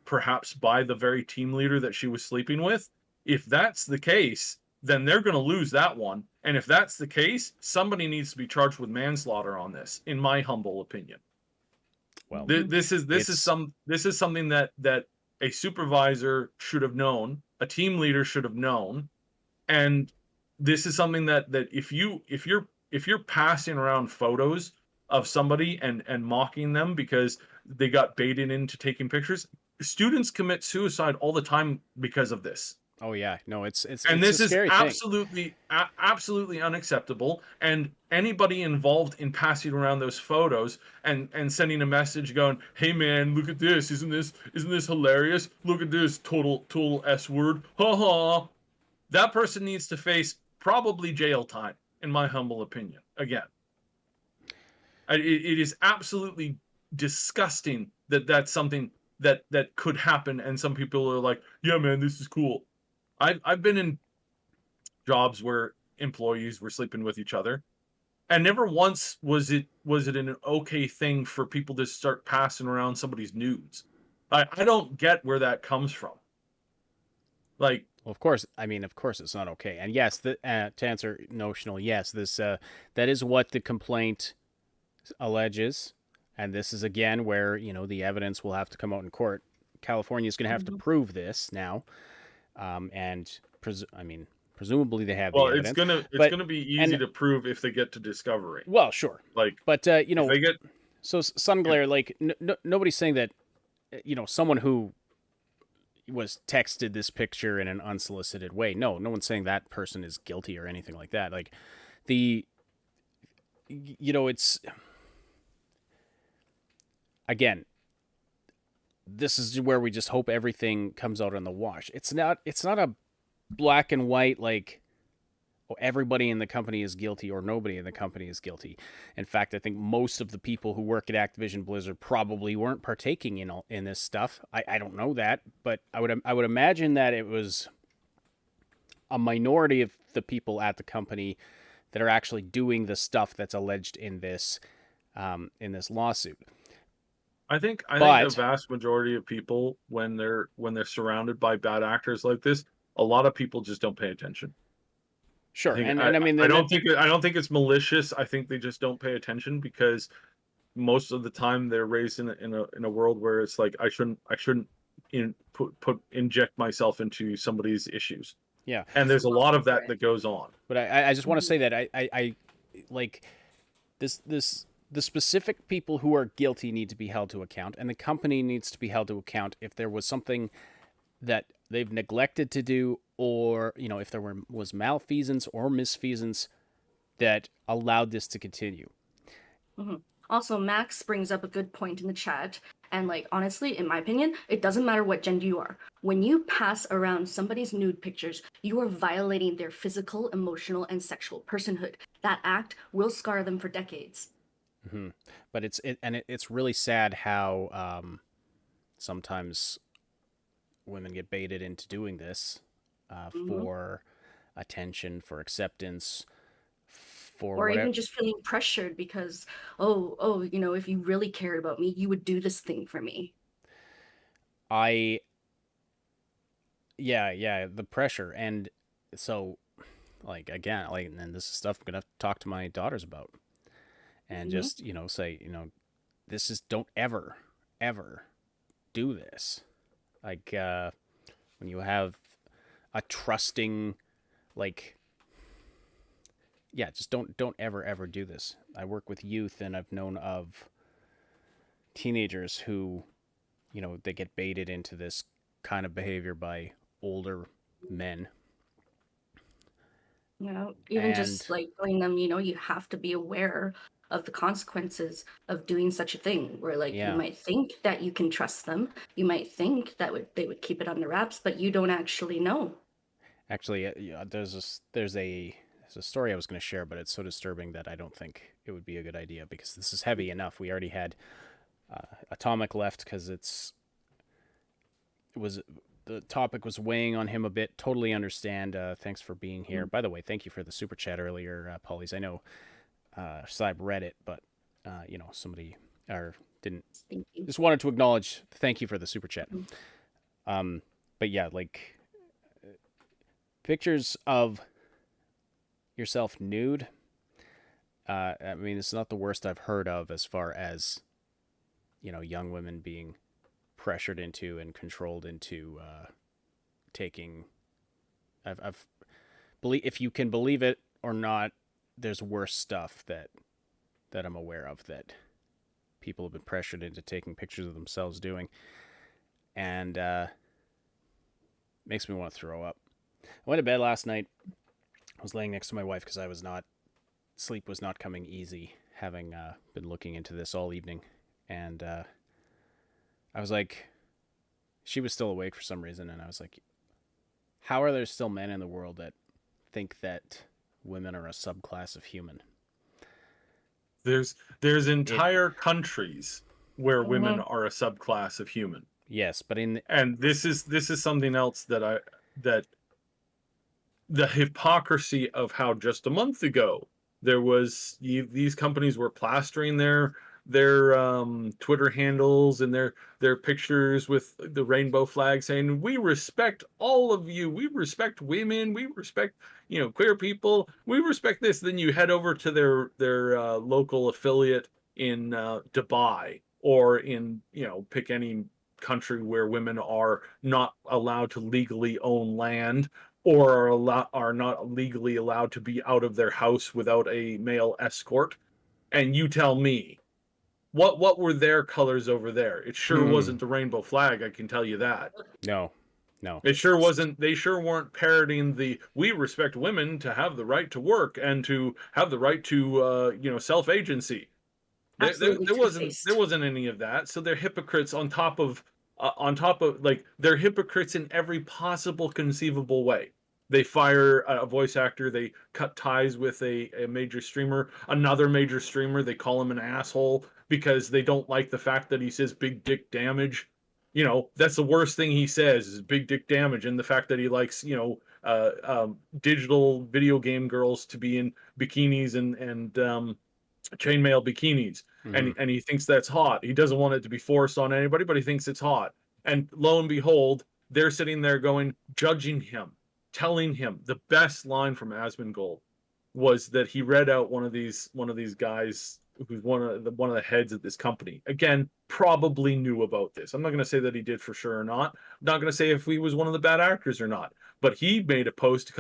perhaps by the very team leader that she was sleeping with? If that's the case, then they're going to lose that one. And if that's the case, somebody needs to be charged with manslaughter on this, in my humble opinion. Well, this is something that a supervisor should have known, a team leader should have known, and this is something that if you're passing around photos of somebody and mocking them because they got baited into taking pictures, students commit suicide all the time because of this. Oh yeah, no, this is absolutely unacceptable. And anybody involved in passing around those photos and sending a message going, "Hey man, look at this! Isn't this hilarious? Look at this total S word! Ha ha!" That person needs to face probably jail time, in my humble opinion. Again, it is absolutely disgusting that's something that could happen, and some people are like, "Yeah, man, this is cool." I've been in jobs where employees were sleeping with each other, and never once was it an okay thing for people to start passing around somebody's nudes. I don't get where that comes from. Like, Well, of course, it's not okay. And yes, to answer notional, yes, this that is what the complaint alleges, and this is again where the evidence will have to come out in court. California is going to have to Mhm. prove this now, and presumably they have the well, it's evidence, it's but gonna be easy and to prove if they get to discovery. well, sure, Like, but if they get, so if, Sunglare, like nobody's saying that someone who was texted this picture in an unsolicited way. No one's saying that person is guilty or anything like that. Like the it's again, this is where we just hope everything comes out on the wash. It's not a black and white like everybody in the company is guilty or nobody in the company is guilty. In fact, I think most of the people who work at Activision Blizzard probably weren't partaking in this stuff. I don't know that, but I would imagine that it was a minority of the people at the company that are actually doing the stuff that's alleged in this lawsuit. I think a But vast majority of people, when they're surrounded by bad actors like this, a lot of people just don't pay attention. sure, and I mean, I don't think it's malicious. I think they just don't pay attention because most of the time they're raised in a world where it's like I shouldn't inject myself into somebody's issues. yeah. And there's a Also lot of that correct. goes on. But I just want to Mhm. say that I like this the specific people who are guilty need to be held to account, and the company needs to be held to account if there was something that they've neglected to do, or if there was malfeasance or misfeasance that allowed this to continue. Mhm. Also, Max brings up a good point in the chat. And, like, honestly, in my opinion, it doesn't matter what gender you are. When you pass around somebody's nude pictures, you are violating their physical, emotional, and sexual personhood. That act will scar them for decades. Hmm. But it's really sad how sometimes women get baited into doing this Mhm. for attention, for acceptance, for Or even whatever. just feeling pressured because, oh, if you really cared about me, you would do this thing for me. I yeah, the pressure. And so like again, like, and this is stuff I'm gonna have to talk to my daughters about, and Mhm. just say, this is, don't ever do this. Like when you have a trusting, like, yeah, just don't ever do this. I work with youth, and I've known of teenagers who they get baited into this kind of behavior by older men. Even And just like telling them, you have to be aware of the consequences of doing such a thing. Where like you yeah, might think that you can trust them, you might think that they would keep it under wraps, but you don't actually know. actually, yeah, there's a story I was going to share, but it's so disturbing that I don't think it would be a good idea, because this is heavy enough. We already had Atomic left because it was the topic was weighing on him a bit. Totally understand. Thanks for being here. Mm. By the way, thank you for the super chat earlier, Polly's. I know Saib read it, but somebody or didn't. Thank you. Just wanted to acknowledge. Thank you for the super chat. Mm. But yeah, like pictures of yourself nude. I mean, it's not the worst I've heard of as far as young women being pressured into and controlled into taking. I've believe, if you can believe it or not, there's worse stuff that I'm aware of that people have been pressured into taking pictures of themselves doing, and makes me want to throw up. I went to bed last night. I was laying next to my wife because sleep was not coming easy, having been looking into this all evening, and I was like, she was still awake for some reason, and I was like, how are there still men in the world that think that women are a subclass of human? There's It entire countries where women Mhm. are a subclass of human. Yes, but in And this is something else that the hypocrisy of how just a month ago these companies were plastering Twitter handles and their pictures with the rainbow flag saying, "We respect all of you. We respect women. We respect, queer people. We respect this." Then you head over to their local affiliate in Dubai, or in, pick any country where women are not allowed to legally own land, or are not legally allowed to be out of their house without a male escort. And you tell me, what were their colors over there? It sure wasn't the rainbow flag, I can tell you that. No. It sure wasn't. They sure weren't parroting the "we respect women to have the right to work and to have the right to self-agency." Absolutely There wasn't any of that. So they're hypocrites on top of like, they're hypocrites in every possible conceivable way. They fire a voice actor. They cut ties with a major streamer, another major streamer. They call him an asshole because they don't like the fact that he says "big dick damage." That's the worst thing he says, is "big dick damage," and the fact that he likes, digital video game girls to be in bikinis and chainmail bikinis, and he thinks that's hot. He doesn't want it to be forced on anybody, but he thinks it's hot. And lo and behold, they're sitting there judging him, telling him. The best line from Asmongold was that he read out one of these guys who's one of the heads of this company. Again, probably knew about this. I'm not going to say that he did for sure or not. I'm not going to say if he was one of the bad actors or not. But he made a post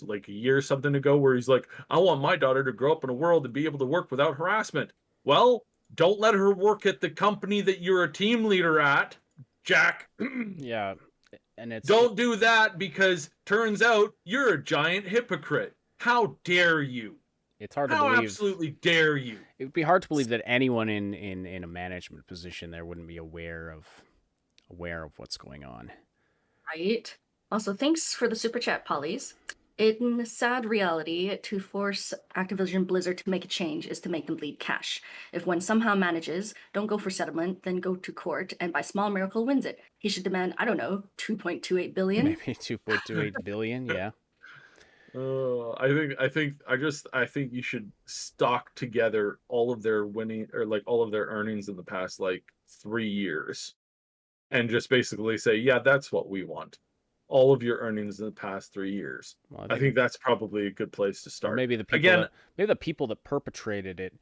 like a year or something ago, where he's like, "I want my daughter to grow up in a world and be able to work without harassment." Well, don't let her work at the company that you're a team leader at, Jack. Yeah. And don't do that, because turns out you're a giant hypocrite. How dare you? It's hard to believe. How absolutely dare you? It would be hard to believe that anyone in a management position there wouldn't be aware of what's going on. Right. Also, thanks for the super chat, Polly's. In sad reality, to force Activision Blizzard to make a change is to make them bleed cash. If one somehow manages, don't go for settlement, then go to court, and by small miracle wins it. He should demand, I don't know, 2.28 billion? Maybe 2.28 billion, yeah. I think you should stock together all of their winning, or like all of their earnings in the past 3 years, and just basically say, yeah, that's what we want. All of your earnings in the past 3 years. Well, I think that's probably a good place to start. Maybe the people that perpetrated it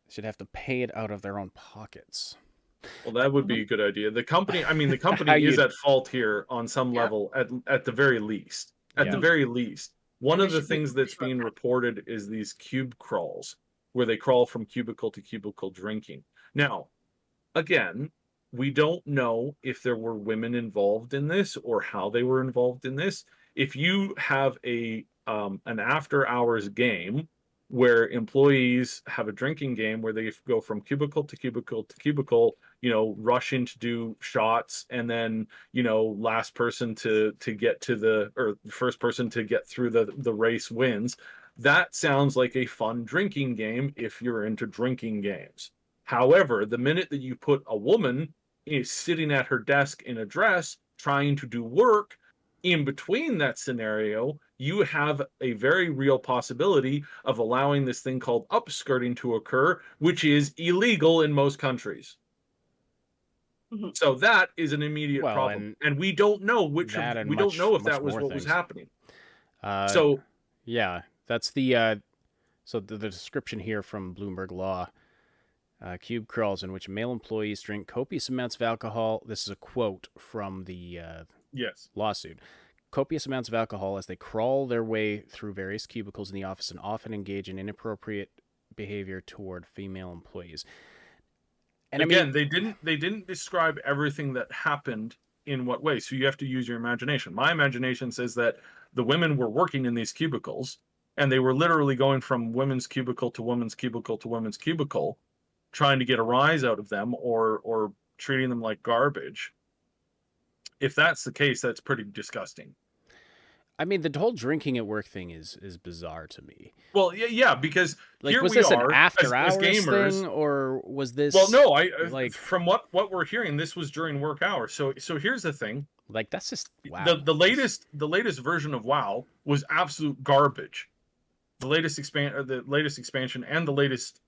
should have to pay it out of their own pockets. Well, that would be a good idea. The company is at fault here on some level, at the very least. At the very least. One of the things that's being reported is these cube crawls, where they crawl from cubicle to cubicle drinking. Now, again, we don't know if there were women involved in this or how they were involved in this. If you have an after hours game where employees have a drinking game where they go from cubicle to cubicle to cubicle, rushing to do shots, and then, last person to get to first person to get through the race wins. That sounds like a fun drinking game if you're into drinking games. However, the minute that you put a woman is sitting at her desk in a dress trying to do work, in between that scenario, you have a very real possibility of allowing this thing called upskirting to occur, which is illegal in most countries. Mm-hmm. So that is an immediate problem, and we don't know if that was what was happening. Yeah, that's the description here from Bloomberg Law. Cube crawls in which male employees drink copious amounts of alcohol. This is a quote from the lawsuit. Copious amounts of alcohol as they crawl their way through various cubicles in the office and often engage in inappropriate behavior toward female employees. And again, they didn't describe everything that happened in what way, so you have to use your imagination. My imagination says that the women were working in these cubicles, and they were literally going from women's cubicle to women's cubicle to women's cubicle, trying to get a rise out of them, or treating them like garbage. If that's the case, that's pretty disgusting. I mean, the whole drinking at work thing is bizarre to me. Well, yeah, because here was this an after hours gamers, thing, or was this? Well, no, from what we're hearing, this was during work hours. So here's the thing. That's just wow. The latest version of WoW was absolute garbage. the latest expansion and the latest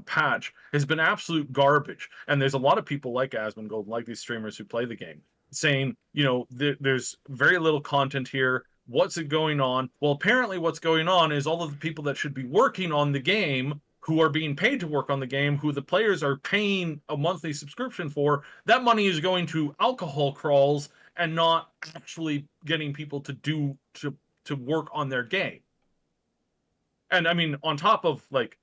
patch has been absolute garbage. And there's a lot of people like Asmongold, like these streamers who play the game, saying, there's very little content here. What's it going on? Well, apparently what's going on is all of the people that should be working on the game, who are being paid to work on the game, who the players are paying a monthly subscription for, that money is going to alcohol crawls and not actually getting people to work on their game. And I mean, on top of like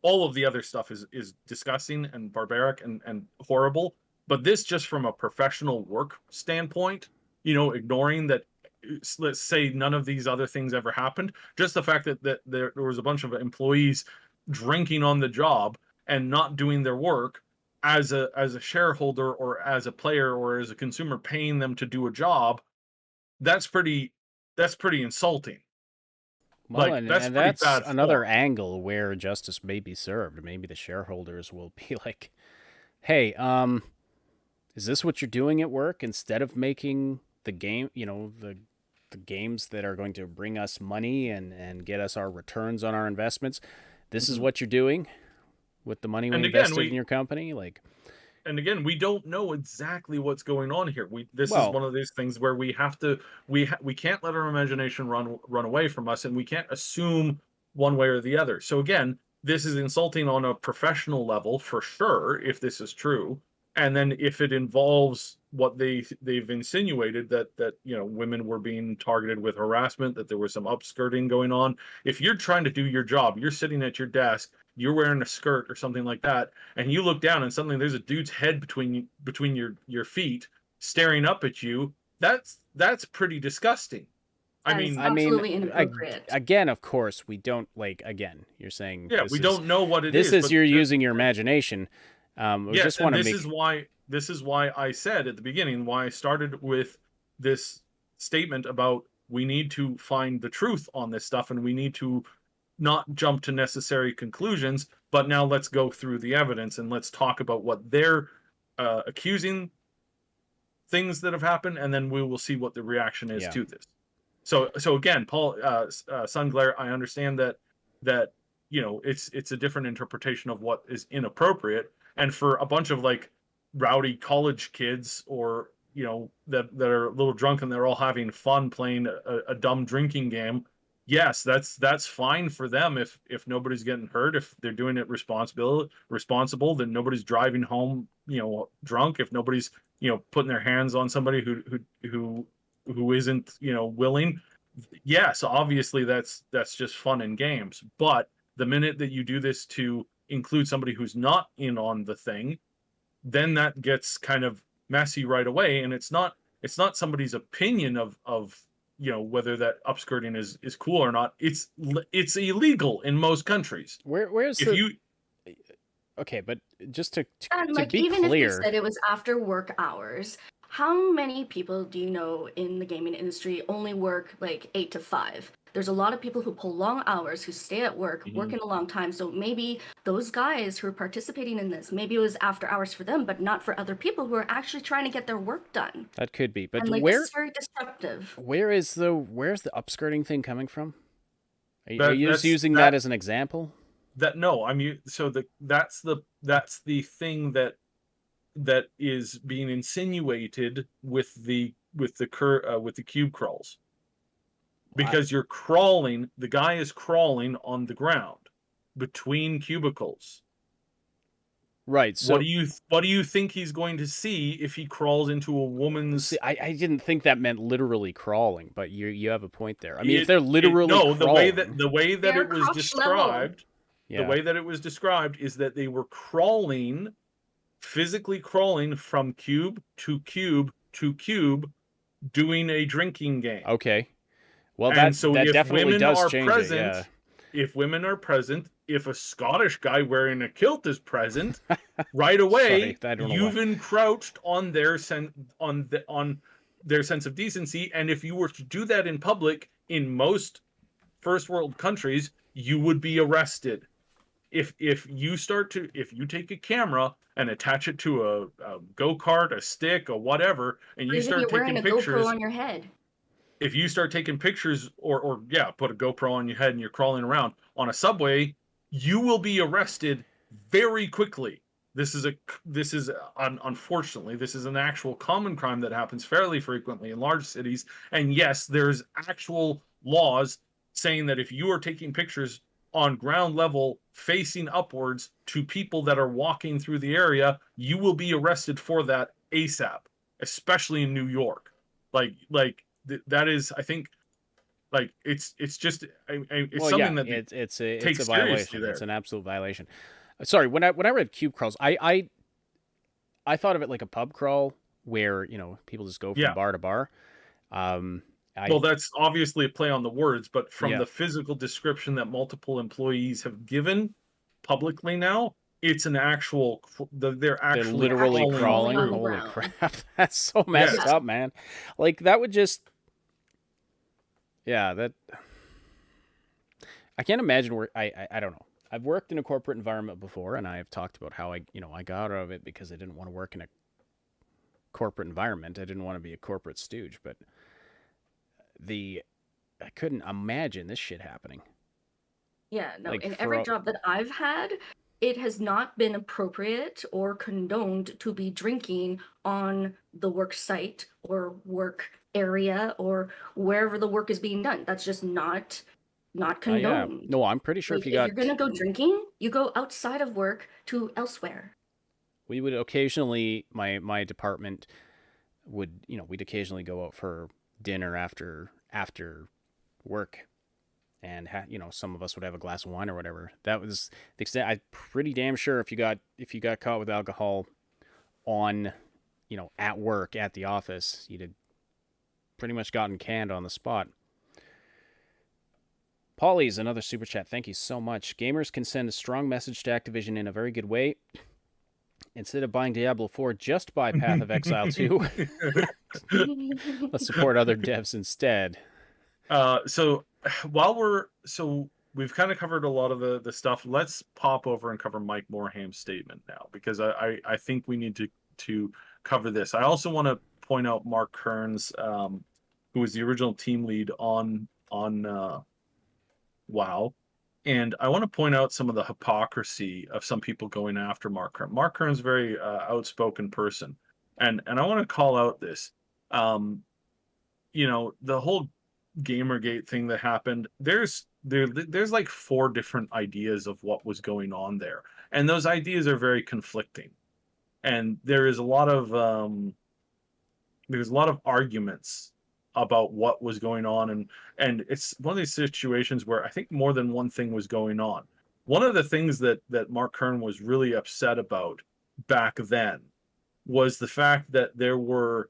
all of the other stuff is disgusting and barbaric and horrible, but this, just from a professional work standpoint, ignoring that, let's say none of these other things ever happened, just the fact that there was a bunch of employees drinking on the job and not doing their work, as a shareholder or as a player or as a consumer paying them to do a job, that's pretty insulting. Well, Like, and that's pretty that's bad another form. angle where justice may be served. Maybe the shareholders will be like, "Hey, is this what you're doing at work? Instead of making the game, the games that are going to bring us money and get us our returns on our investments, this is Mhm. what you're doing with the money we And again, invested in your company." Like, we don't know exactly what's going on here. This is well, one of these things where we have to we can't let our imagination run away from us, and we can't assume one way or the other. So again, this is insulting on a professional level for sure, if this is true. And then if it involves what they've insinuated, that women were being targeted with harassment, that there was some upskirting going on. If you're trying to do your job, you're sitting at your desk, you're wearing a skirt or something like that, and you look down and suddenly there's a dude's head between your feet staring up at you, that's pretty disgusting. I That is mean, I mean, absolutely inappropriate. again, of course, we don't again. You're saying yeah, we don't know what it is, but you're using your imagination. We yes, just and want to make this is why I said at the beginning, why I started with this statement about we need to find the truth on this stuff, and we need to not jump to necessary conclusions, but now let's go through the evidence and let's talk about what they're accusing, things that have happened, and then we will see what the reaction is yeah. to this. So again, Paul Sunglare, I understand that it's a different interpretation of what is inappropriate, and for a bunch of like rowdy college kids, or that are a little drunk and they're all having fun playing a dumb drinking game, yes, that's fine for them if nobody's getting hurt, if they're doing it responsible, then nobody's driving home drunk, if nobody's putting their hands on somebody who isn't willing. Yes, obviously that's just fun and games, but the minute that you do this to include somebody who's not in on the thing, then that gets kind of messy right away, and it's not somebody's opinion of whether that upskirting is cool or not. It's illegal in most countries. Where's If the you okay? But just to And like, be even if they clear, said it was after work hours, how many people do you know in the gaming industry only work like 8 to 5? There's a lot of people who pull long hours, who stay at work, Mhm. working a long time. So maybe those guys who are participating in this, maybe it was after hours for them, but not for other people who are actually trying to get their work done. that could be. But And like, this is very disruptive. where's the upskirting thing coming from? Are that you just that's using that as an example? that no, so that's the thing that is being insinuated with the cube crawls, because you're crawling. The guy is crawling on the ground between cubicles. Right. So what do you think he's going to see if he crawls into a woman's? see, I didn't think that meant literally crawling, but you have a point there. I mean, if they're literally no, crawling, the way that They're it was crotch level. described, yeah. the way that it was described is that they were crawling, physically crawling from cube to cube to cube, doing a drinking game. Okay. Well, And so that if definitely women does are change present, it. Yeah. if women are present, if a Scottish guy wearing a kilt is present, right away Sorry, I don't know you've why. encroached on their sense of decency. And if you were to do that in public in most first world countries, you would be arrested. If you take a camera and attach it to a go-kart, a stick, or whatever, and Or you even start you're wearing taking a GoPro pictures, on your head. if you start taking pictures or yeah, put a GoPro on your head and you're crawling around on a subway, you will be arrested very quickly. This is unfortunately, this is an actual common crime that happens fairly frequently in large cities. And yes, there's actual laws saying that if you are taking pictures on ground level facing upwards to people that are walking through the area, you will be arrested for that ASAP, especially in New York. That is, I think, like it's just it's Well, yeah, something that they it's take a seriously violation. there. It's an absolute violation. Sorry, when I read cube crawls, I thought of it like a pub crawl where people just go from Yeah. bar to bar. Um, Well, that's obviously a play on the words, but from Yeah. the physical description that multiple employees have given publicly now, it's an actual. They're They're actually literally actually crawling. crawling on the Holy ground. crap, that's so messed Yes. up, man. Like that would just, yeah, that I can't imagine where I don't know. I've worked in a corporate environment before, and I have talked about how I got out of it because I didn't want to work in a corporate environment. I didn't want to be a corporate stooge, but I couldn't imagine this shit happening. Yeah, no, Like in for every a- job that I've had, it has not been appropriate or condoned to be drinking on the work site or work area or wherever the work is being done. That's just not yeah, condoned. no, I'm pretty sure Like if if you're gonna go drinking, you go outside of work to elsewhere. we would occasionally my department would we'd occasionally go out for dinner after work, and some of us would have a glass of wine or whatever. That was the extent. I'm pretty damn sure if you got caught with alcohol on at work at the office, you'd have pretty much gotten canned on the spot. Polly's another super chat. Thank you so much. Gamers can send a strong message to Activision in a very good way. Instead of buying Diablo 4, just buy Path of Exile 2. Let's support other devs instead. So we've kind of covered a lot of the stuff. Let's pop over and cover Mike Moreham's statement now, because I think we need to cover this. I also want to point out Mark Kearns, who was the original team lead on WoW. And I want to point out some of the hypocrisy of some people going after Mark Kern. Mark Kern's a very outspoken person. And I want to call out this. The whole Gamergate thing that happened, there's like 4 different ideas of what was going on there. And those ideas are very conflicting. And there's a lot of arguments about what was going on, and it's one of these situations where I think more than one thing was going on. One of the things that Mark Kern was really upset about back then was the fact that there were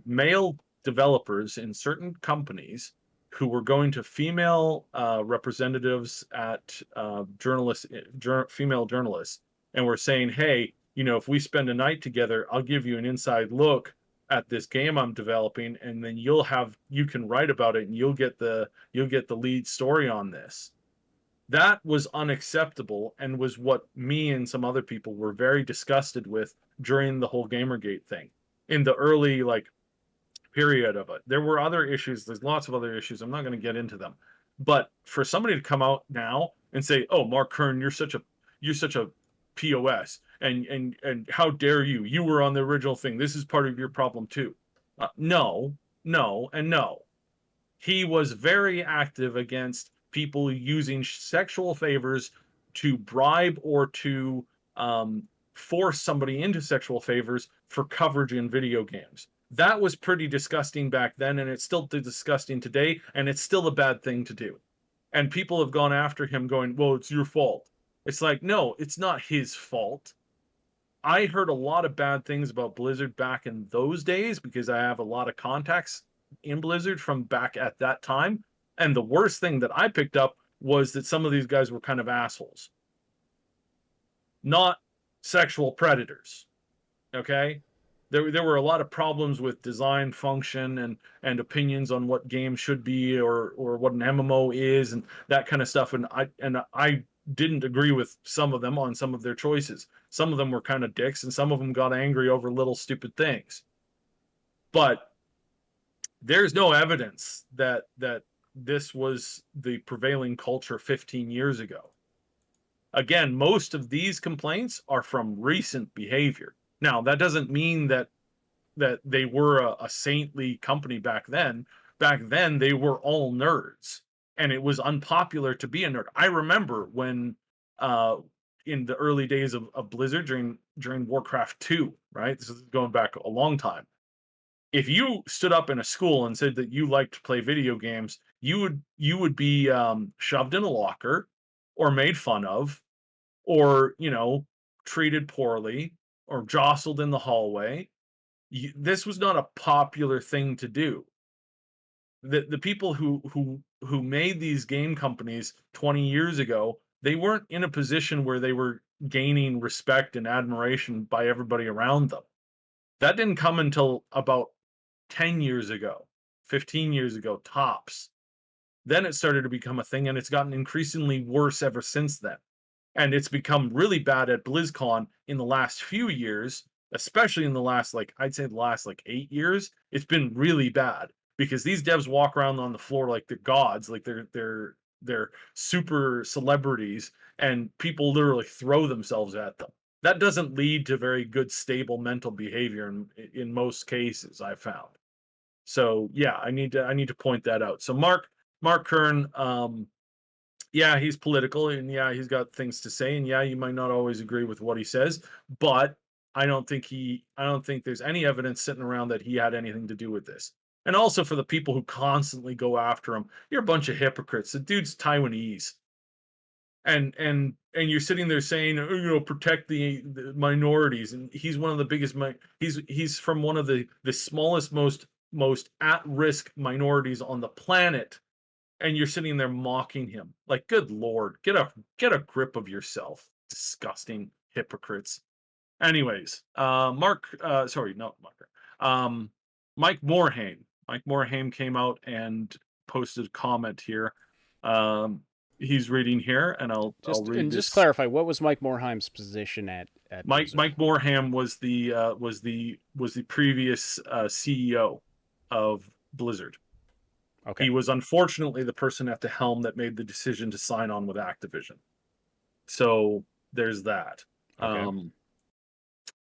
male developers in certain companies who were going to female representatives at female journalists, and were saying, hey, if we spend a night together, I'll give you an inside look at this game I'm developing, and then you can write about it, and you'll get the lead story on this. That was unacceptable, and was what me and some other people were very disgusted with during the whole Gamergate thing. In the early period of it, there were other issues. There's lots of other issues. I'm not going to get into them, but for somebody to come out now and say, "Oh, Mark Kern, you're such a POS, and how dare you? You were on the original thing. This is part of your problem too." No. He was very active against people using sexual favors to bribe or to force somebody into sexual favors for coverage in video games. That was pretty disgusting back then, and it's still disgusting today, and it's still a bad thing to do. And people have gone after him going, well, it's your fault. It's like, no, it's not his fault. I heard a lot of bad things about Blizzard back in those days because I have a lot of contacts in Blizzard from back at that time. And the worst thing that I picked up was that some of these guys were kind of assholes. Not sexual predators. Okay? There were a lot of problems with design function and opinions on what games should be or what an MMO is and that kind of stuff. And I didn't agree with some of them on some of their choices. Some of them were kind of dicks, and some of them got angry over little stupid things. But there's no evidence that this was the prevailing culture 15 years ago. Again, most of these complaints are from recent behavior. Now, that doesn't mean that they were a saintly company back then. Back then, they were all nerds, and it was unpopular to be a nerd. I remember when, in the early days of Blizzard during Warcraft 2, right? This is going back a long time. If you stood up in a school and said that you liked to play video games, you would be shoved in a locker, or made fun of, or treated poorly, or jostled in the hallway. This was not a popular thing to do. The people who made these game companies 20 years ago, they weren't in a position where they were gaining respect and admiration by everybody around them. That didn't come until about 10 years ago, 15 years ago, tops. Then it started to become a thing, and it's gotten increasingly worse ever since then. And it's become really bad at BlizzCon in the last few years, especially in the last, I'd say the last 8 years. It's been really bad because these devs walk around on the floor like they're gods, like they're super celebrities, and people literally throw themselves at them. That doesn't lead to very good, stable mental behavior in most cases, I've found. So yeah, I need to point that out. So Mark Kern, yeah, he's political, and yeah, he's got things to say, and yeah, you might not always agree with what he says, but I don't think there's any evidence sitting around that he had anything to do with this. And also, for the people who constantly go after him, you're a bunch of hypocrites. The dude's Taiwanese, and you're sitting there saying, protect the minorities, and he's one of the biggest. He's from one of the smallest, most at-risk minorities on the planet, and you're sitting there mocking him. Like, good Lord, get a grip of yourself, disgusting hypocrites. Anyways, Mike Morhaime. Mike Morhaime came out and posted a comment here. He's reading here, and I'll read and this. Just clarify, what was Mike Morheime's position at Mike Morhaime was the previous CEO of Blizzard. Okay. He was unfortunately the person at the helm that made the decision to sign on with Activision. So there's that. Okay.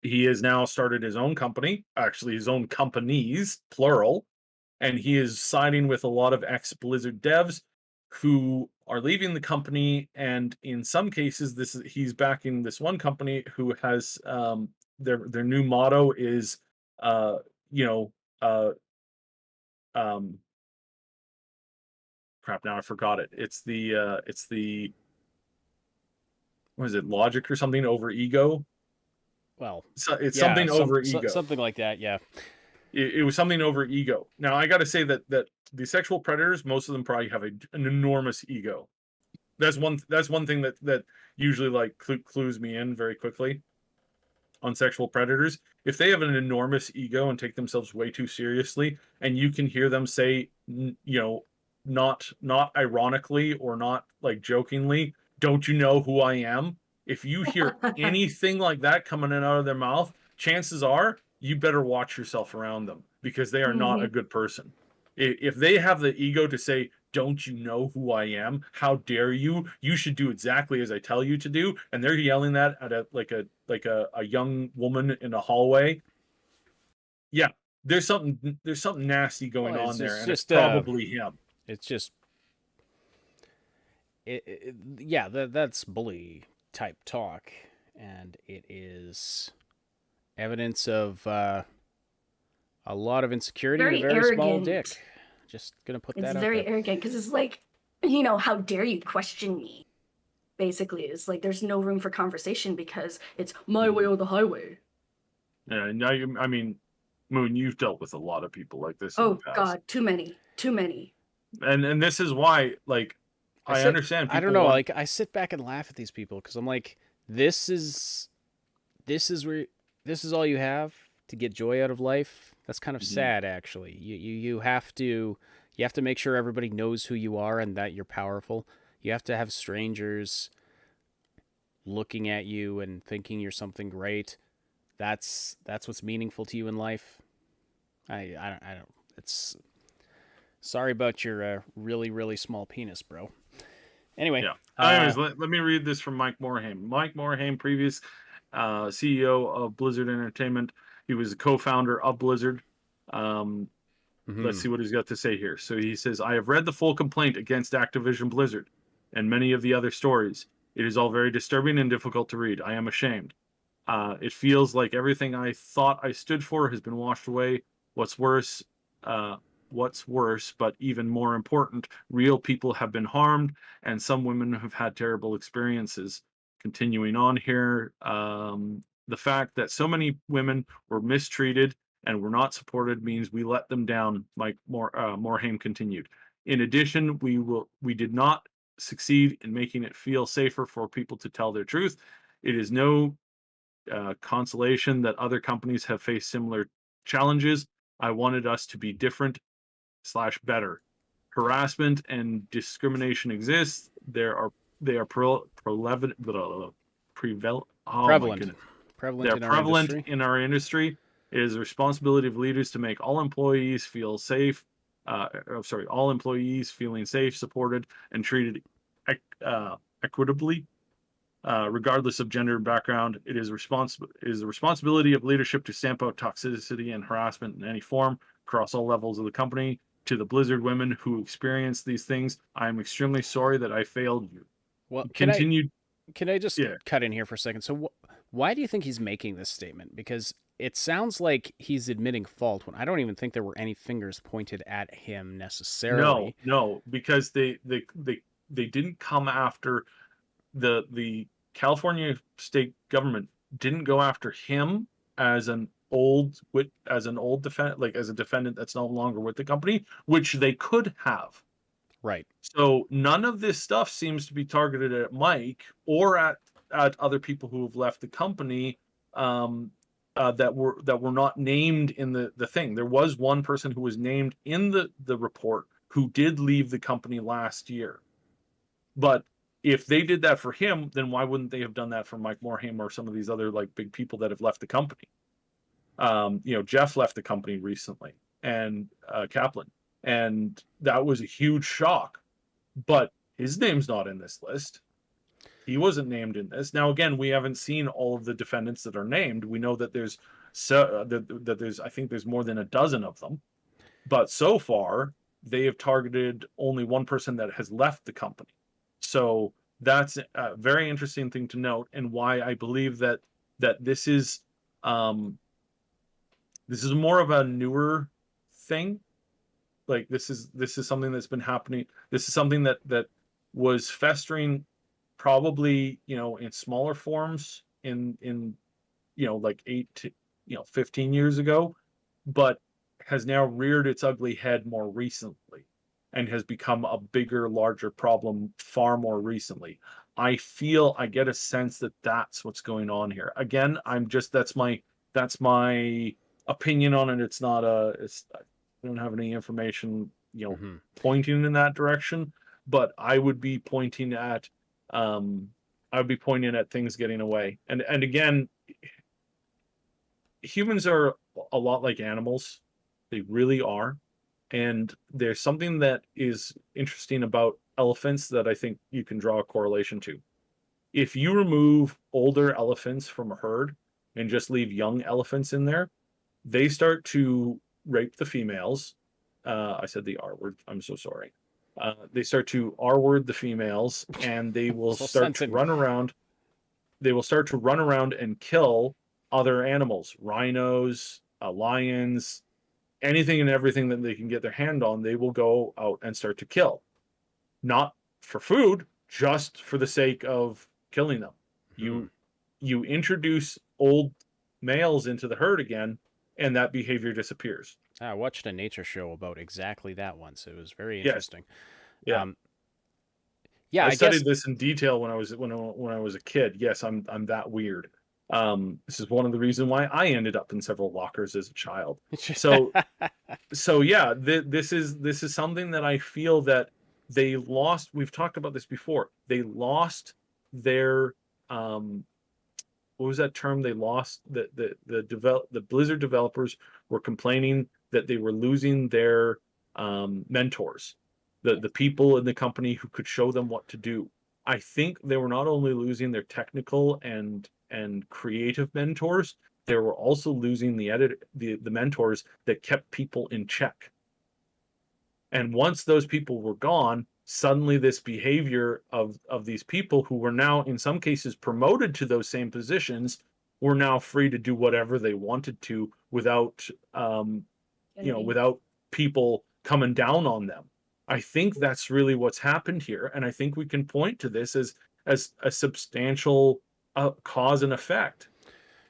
He has now started his own company, actually his own companies, plural, and he is siding with a lot of ex-Blizzard devs who are leaving the company, and in some cases he's backing this one company who has their new motto is crap, now I forgot it. It's the what is it, logic or something over ego? Well, so it's something over ego. Something like that, yeah. It was something over ego. Now I got to say that the sexual predators, most of them probably have an enormous ego. That's one thing that usually clues me in very quickly on sexual predators. If they have an enormous ego and take themselves way too seriously, and you can hear them say, not ironically or not jokingly, "Don't you know who I am?" If you hear anything like that coming out of their mouth, chances are you better watch yourself around them, because they are not a good person. If they have the ego to say, "Don't you know who I am? How dare you? You should do exactly as I tell you to do," and they're yelling that at a young woman in a hallway, yeah, there's something nasty going on there, and it's probably him. It's just, that's bully type talk, and it is evidence of a lot of insecurity and a very arrogant. Small dick. Just gonna put that out there. It's very arrogant, because it's like, how dare you question me? Basically, it's like there's no room for conversation because it's my way or the highway. Yeah, now I mean, Moon, you've dealt with a lot of people like this. Oh God, too many. And this is why, I understand. I don't know. I sit back and laugh at these people because I'm like, this is all you have to get joy out of life. That's kind of sad, actually. You have to make sure everybody knows who you are and that you're powerful. You have to have strangers looking at you and thinking you're something great. That's what's meaningful to you in life. I don't. It's sorry about your really really small penis, bro. Anyway, Yeah. Anyways, let me read this from Mike Morhaime. Mike Morhaime, previous CEO of Blizzard Entertainment. He was a co-founder of Blizzard. Let's see what he's got to say here. So he says, I have read the full complaint against Activision Blizzard and many of the other stories. It is all very disturbing and difficult to read. I am ashamed. It feels like everything I thought I stood for has been washed away. What's worse, but even more important, real people have been harmed, and some women have had terrible experiences. Continuing on here, the fact that so many women were mistreated and were not supported means we let them down. Mike Morhaime continued. In addition, we did not succeed in making it feel safer for people to tell their truth. It is no consolation that other companies have faced similar challenges. I wanted us to be different / better. Harassment and discrimination exist. They are prevalent. Oh prevalent, They're in our prevalent industry. in our industry. It is the responsibility of leaders to make all employees feel safe. All employees feeling safe, supported, and treated equitably, regardless of gender and background. It is the responsibility of leadership to stamp out toxicity and harassment in any form across all levels of the company. To the Blizzard women who experience these things, I am extremely sorry that I failed you. Well, Continued. can I just cut in here for a second? So, why do you think he's making this statement? Because it sounds like he's admitting fault when I don't even think there were any fingers pointed at him necessarily. No, because they didn't come after the California state government didn't go after him as an old defendant, like as a defendant that's no longer with the company, which they could have. Right. So none of this stuff seems to be targeted at Mike or at other people who have left the company, that were not named in the thing. There was one person who was named in the report who did leave the company last year. But if they did that for him, then why wouldn't they have done that for Mike Morhaime or some of these other like big people that have left the company? Jeff left the company recently, and Kaplan, and that was a huge shock. But his name's not in this list. He wasn't named in this. Now, again, we haven't seen all of the defendants that are named. We know that there's I think there's more than a dozen of them, but so far they have targeted only one person that has left the company. So that's a very interesting thing to note, and why I believe that this is more of a newer thing. Like this is something that's been happening. This is something that was festering probably, in smaller forms in like 8 to 15 years ago, but has now reared its ugly head more recently and has become a bigger, larger problem far more recently. I get a sense that that's what's going on here. Again, that's my opinion on it. I don't have any information, pointing in that direction, but I would be pointing at things getting away. And again, humans are a lot like animals. They really are. And there's something that is interesting about elephants that I think you can draw a correlation to. If you remove older elephants from a herd and just leave young elephants in there, they start to rape the females. I said the R word. I'm so sorry. They start to R-word the females, and they will start to run around. They will start to run around and kill other animals, rhinos, lions, anything and everything that they can get their hand on. They will go out and start to kill, not for food, just for the sake of killing them. You introduce old males into the herd again, and that behavior disappears. I watched a nature show about exactly that once. It was very interesting. Yeah. I studied this in detail when I was a kid. Yes, I'm that weird. This is one of the reasons why I ended up in several lockers as a child. So yeah, this is something that I feel that they lost. We've talked about this before. They lost their what was that term they lost? The Blizzard developers were complaining that they were losing their mentors, the people in the company who could show them what to do. I think they were not only losing their technical and creative mentors, they were also losing the mentors that kept people in check. And once those people were gone, suddenly this behavior of these people who were now in some cases promoted to those same positions were now free to do whatever they wanted to without without people coming down on them. I think that's really what's happened here, and I think we can point to this as a substantial cause and effect.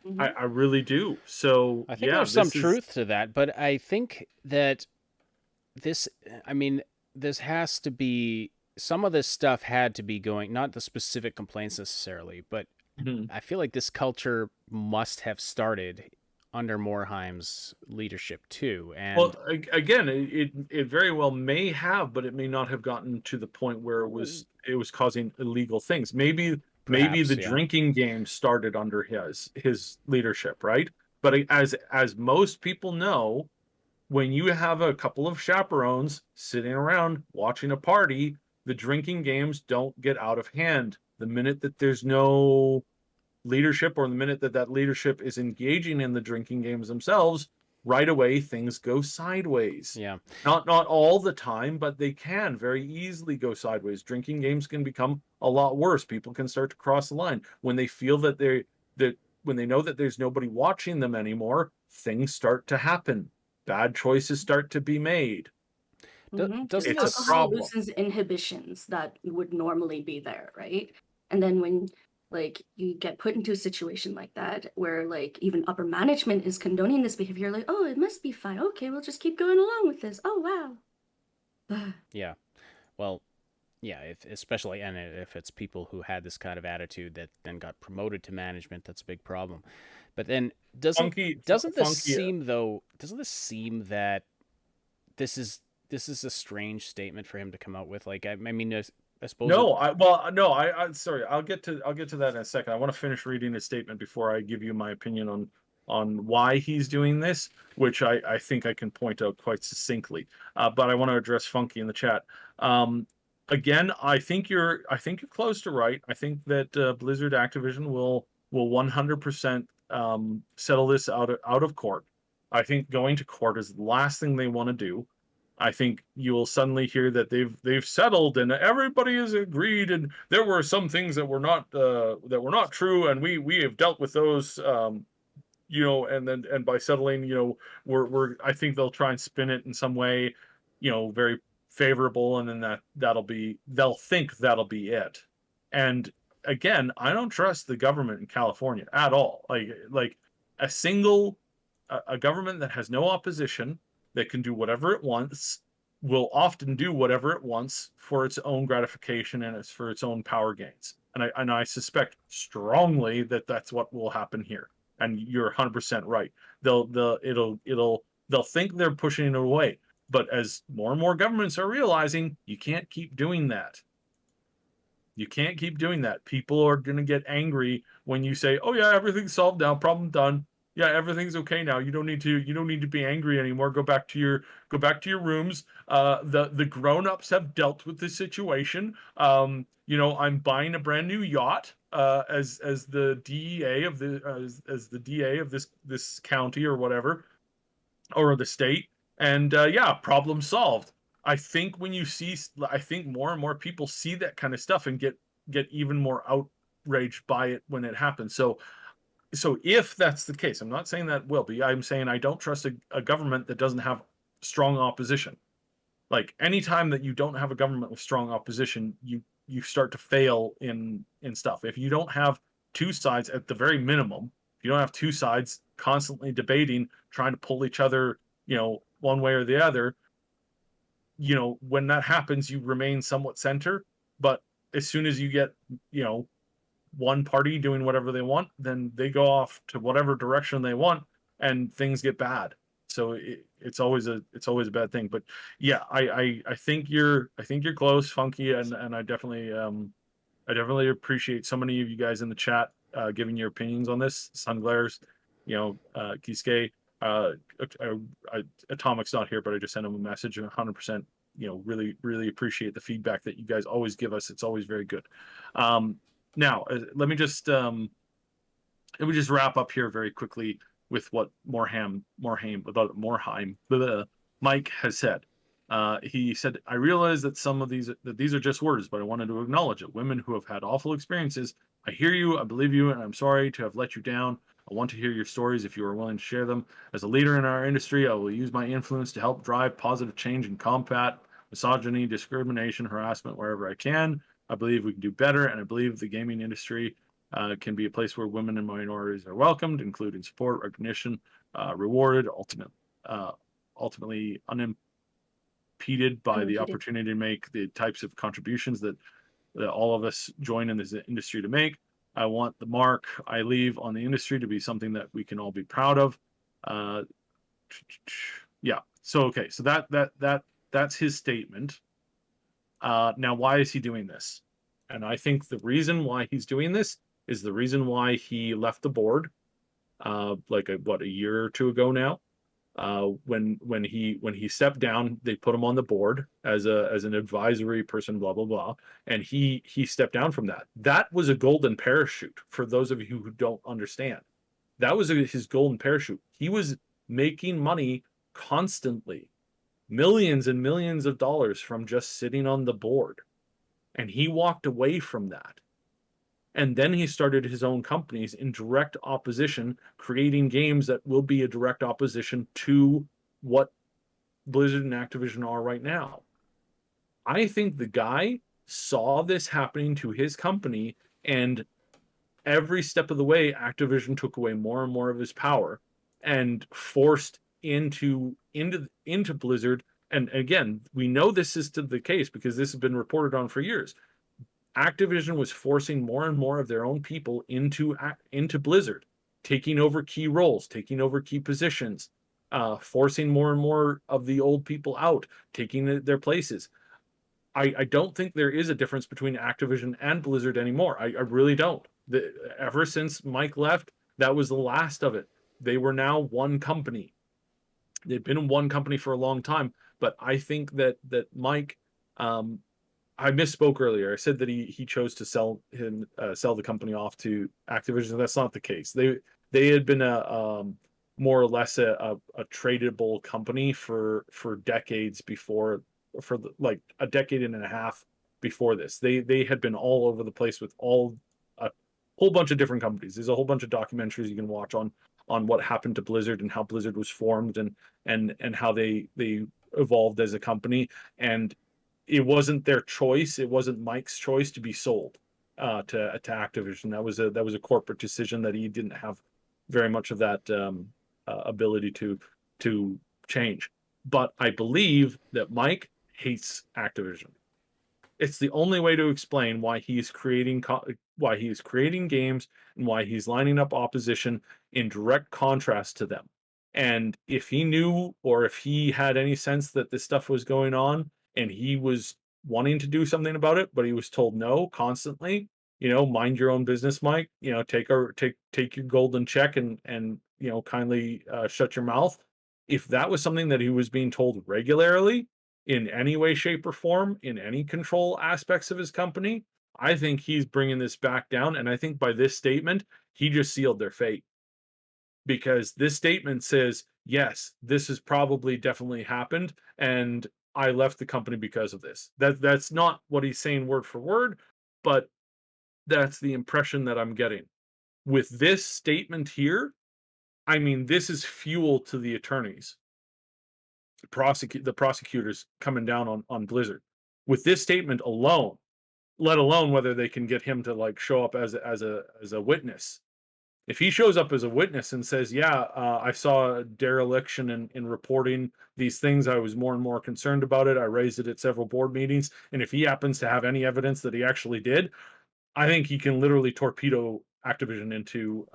Mm-hmm. I really do. So I think there's some truth to that, but I think that this has to be, some of this stuff had to be going, not the specific complaints necessarily, but I feel like this culture must have started under Morheim's leadership too. And well, again, it very well may have, but it may not have gotten to the point where it was causing illegal things. Maybe the drinking game started under his leadership, right? But as most people know, when you have a couple of chaperones sitting around watching a party, the drinking games don't get out of hand. The minute that there's no leadership, or the minute that leadership is engaging in the drinking games themselves, right away things go sideways. Yeah. Not all the time, but they can very easily go sideways. Drinking games can become a lot worse. People can start to cross the line when they feel that when they know that there's nobody watching them anymore, things start to happen. Bad choices start to be made. Doesn't alcohol loses inhibitions that would normally be there, right? And then when like you get put into a situation like that where like even upper management is condoning this behavior, like, oh, it must be fine. Okay, we'll just keep going along with this. Oh wow. Yeah. Well, yeah, especially if it's people who had this kind of attitude that then got promoted to management, that's a big problem. But then doesn't this seem that this is a strange statement for him to come out with? Like, I mean, I suppose. Sorry, I'll get to that in a second. I want to finish reading his statement before I give you my opinion on why he's doing this, which I think I can point out quite succinctly. But I want to address Funky in the chat. Again, I think you're close to right. I think that Blizzard Activision will 100% settle this out of court. I think going to court is the last thing they want to do. I think you will suddenly hear that they've settled and everybody has agreed, and there were some things that were not true, and we have dealt with those, and by settling, I think they'll try and spin it in some way, very favorable, and then they'll think that'll be it. And again, I don't trust the government in California at all. Like a government that has no opposition, that can do whatever it wants, will often do whatever it wants for its own gratification and for its own power gains. And I suspect strongly that that's what will happen here. And you're 100% right. They'll think they're pushing it away, but as more and more governments are realizing, you can't keep doing that. You can't keep doing that. People are going to get angry when you say, "Oh yeah, everything's solved now, problem done. Yeah, everything's okay now. You don't need to be angry anymore. Go back to your rooms. The grown-ups have dealt with this situation. I'm buying a brand new yacht as the DEA of as the DA of this county or whatever, or the state, and problem solved." I think more and more people see that kind of stuff and get even more outraged by it when it happens. So if that's the case, I'm not saying that will be. I'm saying I don't trust a government that doesn't have strong opposition. Like, anytime that you don't have a government with strong opposition, you start to fail in stuff. If you don't have two sides at the very minimum, if you don't have two sides constantly debating, trying to pull each other, one way or the other, when that happens, you remain somewhat center. But as soon as you get, one party doing whatever they want, then they go off to whatever direction they want, and things get bad. So it's always a bad thing. But yeah, I think you're close, Funky, and I definitely appreciate so many of you guys in the chat giving your opinions on this. Sunglares, Kisuke, Atomic's not here, but I just sent him a message, and 100%, really, really appreciate the feedback that you guys always give us. It's always very good. Now, let me just wrap up here very quickly with what Morheim, Mike has said. He said, I realize that these are just words, but I wanted to acknowledge it. Women who have had awful experiences, I hear you, I believe you, and I'm sorry to have let you down. I want to hear your stories if you are willing to share them. As a leader in our industry, I will use my influence to help drive positive change and combat misogyny, discrimination, harassment wherever I can. I believe we can do better, and I believe the gaming industry can be a place where women and minorities are welcomed, including support, recognition, rewarded, ultimately unimpeded by the opportunity to make the types of contributions that all of us join in this industry to make. I want the mark I leave on the industry to be something that we can all be proud of. Yeah. So okay. So that's his statement. Now, why is he doing this? And I think the reason why he's doing this is the reason why he left the board, a year or two ago now. When he stepped down, they put him on the board as an advisory person, blah blah blah, and he stepped down from that. That was a golden parachute for those of you who don't understand. That was his golden parachute. He was making money constantly, millions and millions of dollars from just sitting on the board, and he walked away from that. And then he started his own companies in direct opposition, creating games that will be a direct opposition to what Blizzard and Activision are right now. I think the guy saw this happening to his company, and every step of the way, Activision took away more and more of his power and forced into Blizzard. And again, we know this is the case because this has been reported on for years. Activision was forcing more and more of their own people into Blizzard, taking over key roles, taking over key positions, forcing more and more of the old people out, taking their places. I don't think there is a difference between Activision and Blizzard anymore. I really don't. Ever since Mike left, that was the last of it. They were now one company. They've been in one company for a long time, but I think that Mike, I misspoke earlier. I said that he chose to sell the company off to Activision. That's not the case. They had been a more or less a tradable company for decades before, like a decade and a half before this. They had been all over the place with a whole bunch of different companies. There's a whole bunch of documentaries you can watch on what happened to Blizzard and how Blizzard was formed and how they evolved as a company. And it wasn't their choice. It wasn't Mike's choice to be sold to Activision. That was a corporate decision that he didn't have very much of that ability to change. But I believe that Mike hates Activision. It's the only way to explain why he's creating games and why he's lining up opposition in direct contrast to them. And if he knew, or if he had any sense that this stuff was going on, and he was wanting to do something about it, but he was told no constantly, mind your own business, Mike, take your golden check and kindly shut your mouth. If that was something that he was being told regularly in any way, shape, or form, in any control aspects of his company, I think he's bringing this back down. And I think by this statement, he just sealed their fate. Because this statement says, yes, this has probably definitely happened, and I left the company because of this. That's not what he's saying word for word, but that's the impression that I'm getting. With this statement here, I mean, this is fuel to the attorneys, the prosecutors coming down on Blizzard. With this statement alone, let alone whether they can get him to show up as a witness. If he shows up as a witness and says, yeah, I saw a dereliction in reporting these things, I was more and more concerned about it, I raised it at several board meetings, and if he happens to have any evidence that he actually did, I think he can literally torpedo Activision into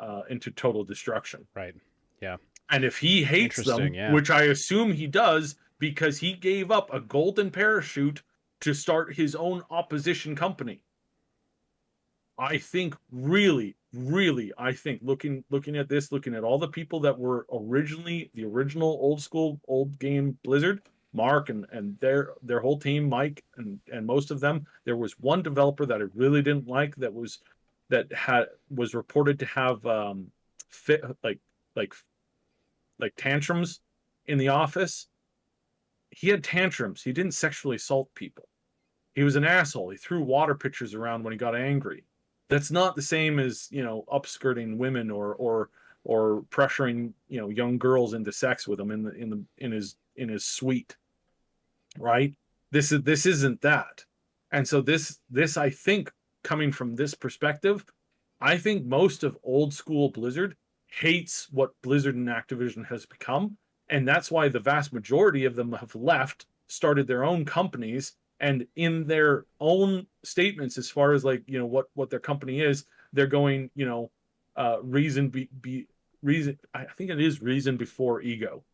total destruction. Right. Yeah. And if he hates them, which I assume he does, because he gave up a golden parachute to start his own opposition company, I think really really, I think looking at this, looking at all the people that were originally the original old school old game Blizzard, Mark and their whole team, Mike and most of them, there was one developer that I really didn't like that was reported to have fit like like tantrums in the office. He had tantrums. He didn't sexually assault people. He was an asshole. He threw water pitchers around when he got angry. That's not the same as, upskirting women or pressuring, young girls into sex with him in his suite, right? This isn't that. And so this I think, coming from this perspective, I think most of old school Blizzard hates what Blizzard and Activision has become, and that's why the vast majority of them have left, started their own companies, and in their own statements, as far as, like, what their company is, they're going, reason be reason. I think it is reason before ego.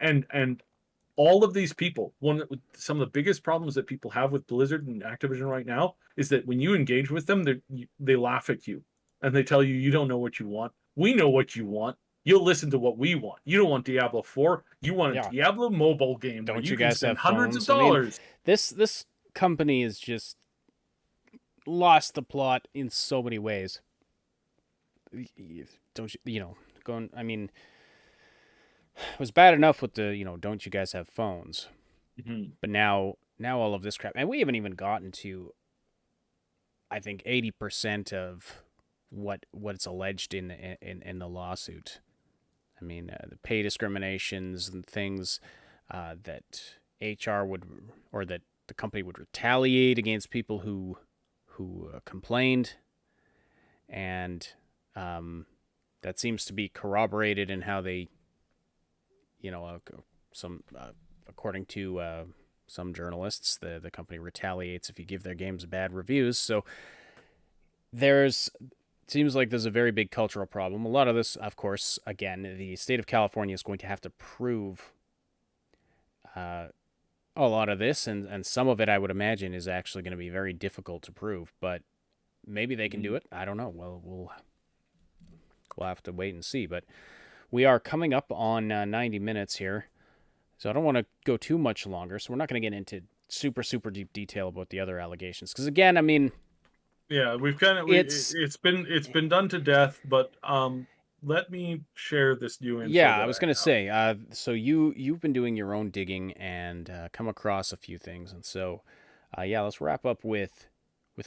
And all of these people, some of the biggest problems that people have with Blizzard and Activision right now is that when you engage with them, they laugh at you and they tell you, you don't know what you want. We know what you want. You'll listen to what we want. You don't want Diablo 4. You want a Yeah. Diablo mobile game where Don't you you can guys spend have hundreds of phones? I mean, dollars. this company is just lost the plot in so many ways. Don't you, going? I mean, it was bad enough with the, don't you guys have phones? Mhm. But now all of this crap, and we haven't even gotten to, I think, 80% of what's alleged in the lawsuit. I mean, the pay discriminations and things that HR would, or that the company would retaliate against people who complained, and that seems to be corroborated in how they, some according to some journalists, the company retaliates if you give their games bad reviews. So seems like there's a very big cultural problem. A lot of this, of course, again, the state of California is going to have to prove a lot of this, and some of it, I would imagine, is actually going to be very difficult to prove. But maybe they can do it. I don't know. Well, we'll have to wait and see. But we are coming up on 90 minutes here, so I don't want to go too much longer. So we're not going to get into super deep detail about the other allegations, because again, I mean, Yeah, it's been done to death, but let me share this new info. Yeah, that I was going to say. So you've been doing your own digging and come across a few things, and so yeah, let's wrap up with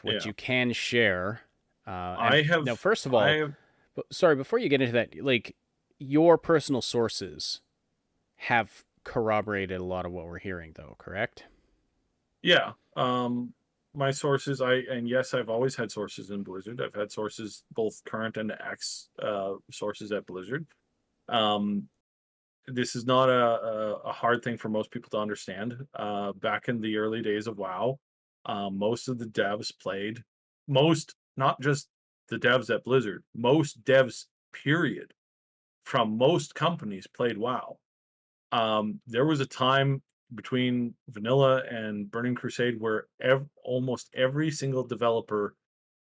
what you can share. I have now, first of all, sorry, before you get into that, like, your personal sources have corroborated a lot of what we're hearing, though, correct? Yeah. My sources, yes, I've always had sources in Blizzard. I've had sources, both current and ex sources at Blizzard. This is not a hard thing for most people to understand. Back in the early days of WoW, most of the devs not just the devs at Blizzard, most devs, period, from most companies played WoW. There was a time between Vanilla and Burning Crusade where almost every single developer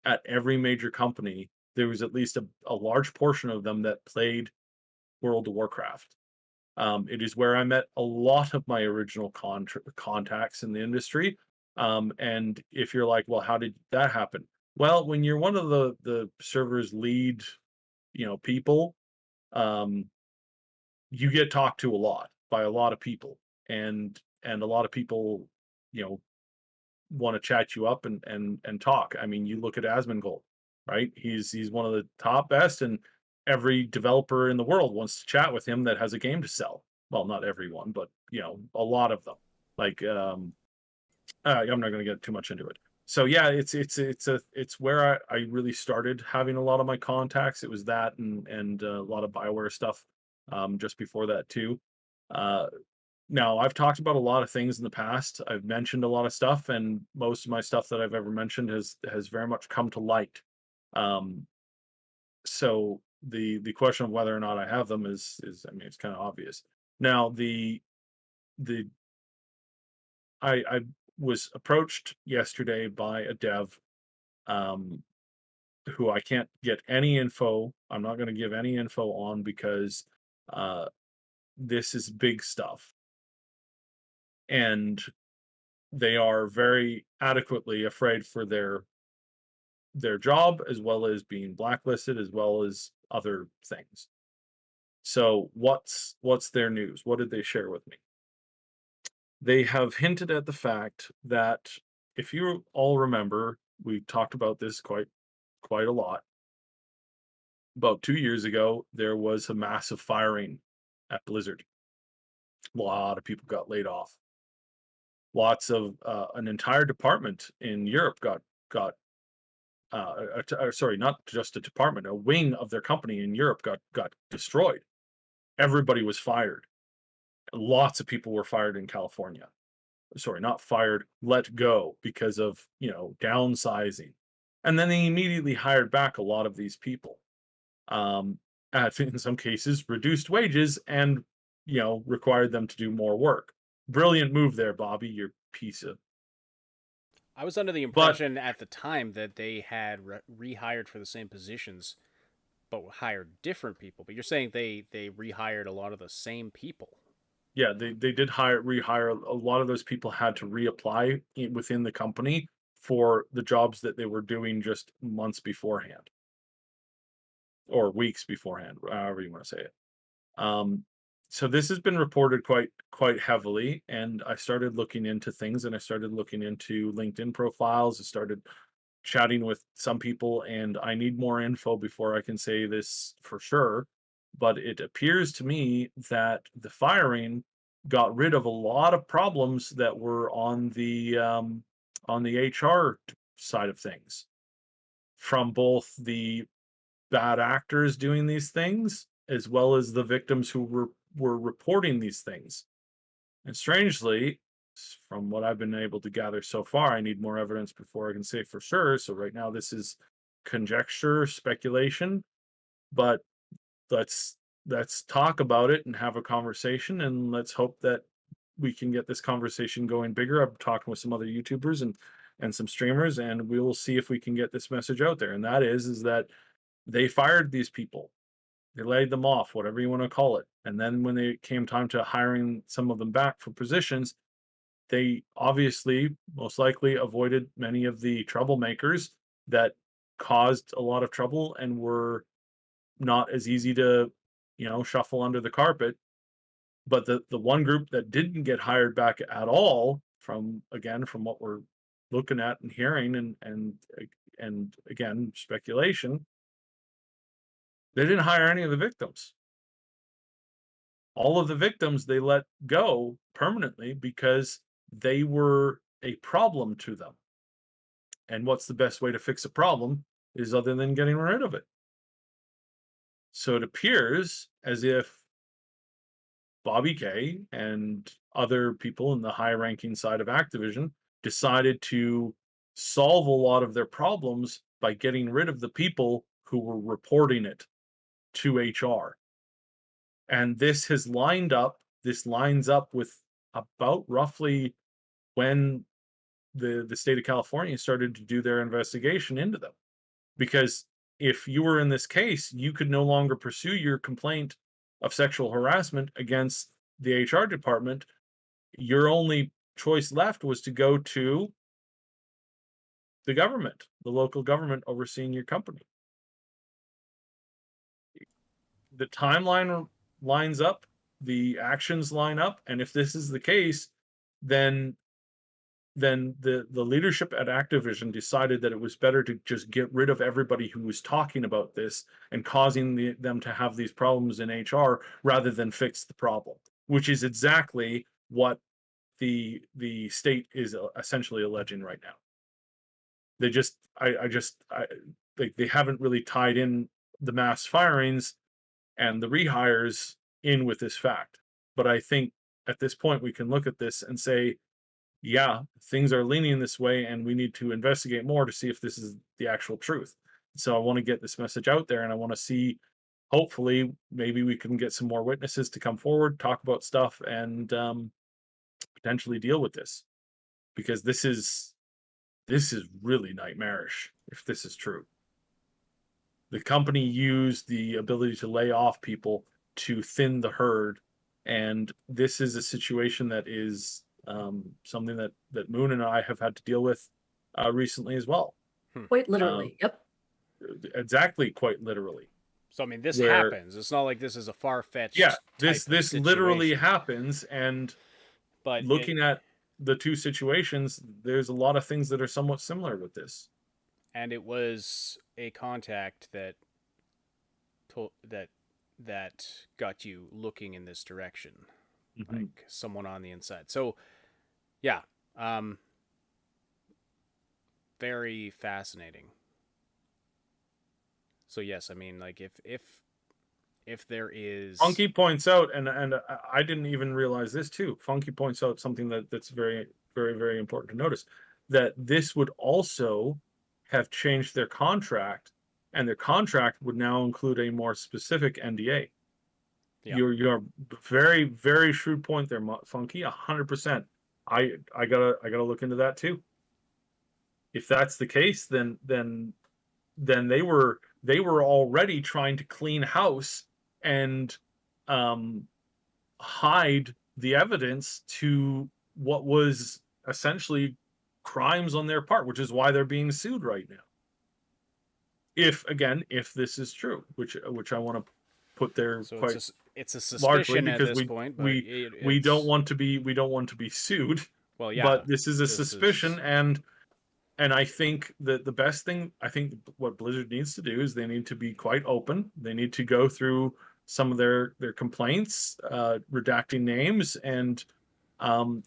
at every major company, there was at least a large portion of them that played World of Warcraft. It is where I met a lot of my original contacts in the industry. And if you're like, well, how did that happen? Well, when you're one of the server's lead, people, um, you get talked to a lot by a lot of people, and a lot of people, you know, want to chat you up and talk. I mean, you look at Asmongold, right? He's one of the top best, and every developer in the world wants to chat with him that has a game to sell. Well, not everyone, but a lot of them. Like, I'm not going to get too much into it. So yeah, it's where I really started having a lot of my contacts. It was that and a lot of Bioware stuff, just before that too. Uh, Now, I've talked about a lot of things in the past. I've mentioned a lot of stuff, and most of my stuff that I've ever mentioned has very much come to light. Um, so the question of whether or not I have them is I mean, it's kind of obvious. Now, the I was approached yesterday by a dev, um, who I can't get any info. I'm not going to give any info on because uh, this is big stuff, and they are very adequately afraid for their job, as well as being blacklisted, as well as other things. So what's their news? What did they share with me? They have hinted at the fact that, if you all remember, we talked about this quite a lot. About 2 years ago, there was a massive firing at Blizzard. A lot of people got laid off. Lots of an entire department in Europe got sorry, not just a department, a wing of their company in Europe got destroyed. Everybody was fired. Lots of people were fired in California. Sorry, not fired, let go because of, downsizing. And then they immediately hired back a lot of these people. At, in some cases, reduced wages and, required them to do more work. Brilliant move there, Bobby, your piece of. I was under the But impression at the time that they had rehired for the same positions, but hired different people. But you're saying they rehired a lot of the same people. yeah, they did rehire. A lot of those people had to reapply within the company for the jobs that they were doing just months beforehand or weeks beforehand, however you want to say it. Um, so this has been reported quite heavily, and I started looking into things, and I started looking into LinkedIn profiles. I started chatting with some people, and I need more info before I can say this for sure. But it appears to me that the firing got rid of a lot of problems that were on the HR side of things, from both the bad actors doing these things as well as the victims who were reporting these things. And strangely, from what I've been able to gather so far, I need more evidence before I can say for sure. So right now this is conjecture, speculation, but let's let's talk about it and have a conversation, and let's hope that we can get this conversation going bigger. I'm talking with some other YouTubers and some streamers, and we will see if we can get this message out there. And that is that they fired these people. They laid them off, whatever you want to call it. And then when they came time to hiring some of them back for positions, they obviously most likely avoided many of the troublemakers that caused a lot of trouble and were not as easy to, shuffle under the carpet. But the one group that didn't get hired back at all, from what we're looking at and hearing, and again, speculation, they didn't hire any of the victims. All of the victims they let go permanently because they were a problem to them. And what's the best way to fix a problem is other than getting rid of it? So it appears as if Bobby Kay and other people in the high ranking side of Activision decided to solve a lot of their problems by getting rid of the people who were reporting it to HR. And this lines up with about roughly when the state of California started to do their investigation into them. Because if you were in this case, you could no longer pursue your complaint of sexual harassment against the HR department. Your only choice left was to go to the government, the local government overseeing your company. The timeline lines up, the actions line up, and if this is the case, then the leadership at Activision decided that it was better to just get rid of everybody who was talking about this and causing them to have these problems in HR rather than fix the problem, which is exactly what the state is essentially alleging right now. They just they haven't really tied in the mass firings and the rehires in with this fact. But I think at this point we can look at this and say, yeah, things are leaning this way, and we need to investigate more to see if this is the actual truth. So I want to get this message out there, and I want to see, hopefully, maybe we can get some more witnesses to come forward, talk about stuff, and potentially deal with this, because this is really nightmarish if this is true. The company used the ability to lay off people to thin the herd, and this is a situation that is something that Moon and I have had to deal with recently as well. Quite Um, literally. Yep. exactly, quite literally. So I mean, this Where happens. It's not like this is a far-fetched yeah, type this of literally situation. happens, and But looking at the two situations, there's a lot of things that are somewhat similar with this. and it was a contact that that got you looking in this direction, Mhm. like someone on the inside. So yeah, very fascinating. So yes, I mean, like if there is Funky points out, and I didn't even realize this too. Funky points out something that's very, very, very important to notice, that this would also have changed their contract, and their contract would now include a more specific NDA. Yeah. Your very, very shrewd point there, Funky. 100%. I gotta look into that too. If that's the case, then they were already trying to clean house and hide the evidence to what was essentially crimes on their part, which is why they're being sued right now. If this is true, which I want to put there so quite it's a largely, suspicion at because this point, but we don't it's want to be sued, well, yeah. but this is a This suspicion, is and I think that the best thing, I think what Blizzard needs to do is they need to be quite open. They need to go through some of their complaints, redacting names, and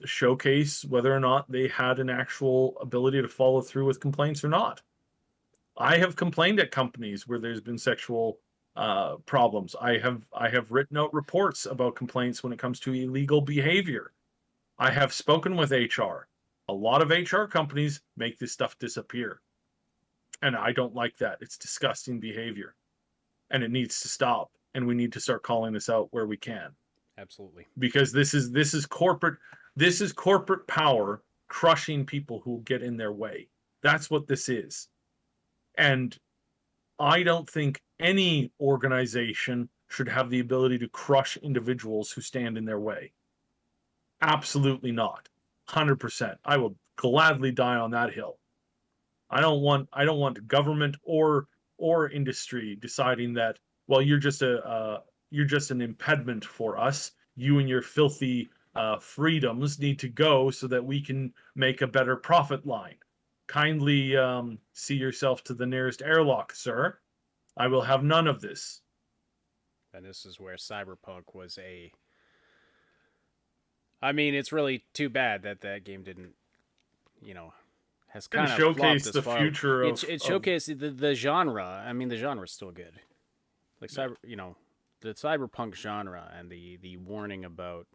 showcase whether or not they had an actual ability to follow through with complaints or not. I have complained at companies where there's been sexual problems. I have written out reports about complaints when it comes to illegal behavior. I have spoken with HR. A lot of HR companies make this stuff disappear. And I don't like that. It's disgusting behavior. And it needs to stop. And we need to start calling this out where we can. absolutely. Because this is corporate power crushing people who get in their way. That's what this is. And I don't think any organization should have the ability to crush individuals who stand in their way. Absolutely not. 100%. I will gladly die on that hill. I don't want government or industry deciding that, well, you're just an impediment for us. You and your filthy freedoms need to go so that we can make a better profit line. Kindly see yourself to the nearest airlock, sir. I will have none of this. And this is where Cyberpunk was a. I mean, it's really too bad that that game didn't, has kind of Showcase flopped the as far. future It of showcased the genre. I mean, the genre's still good. Like the cyberpunk genre and the warning about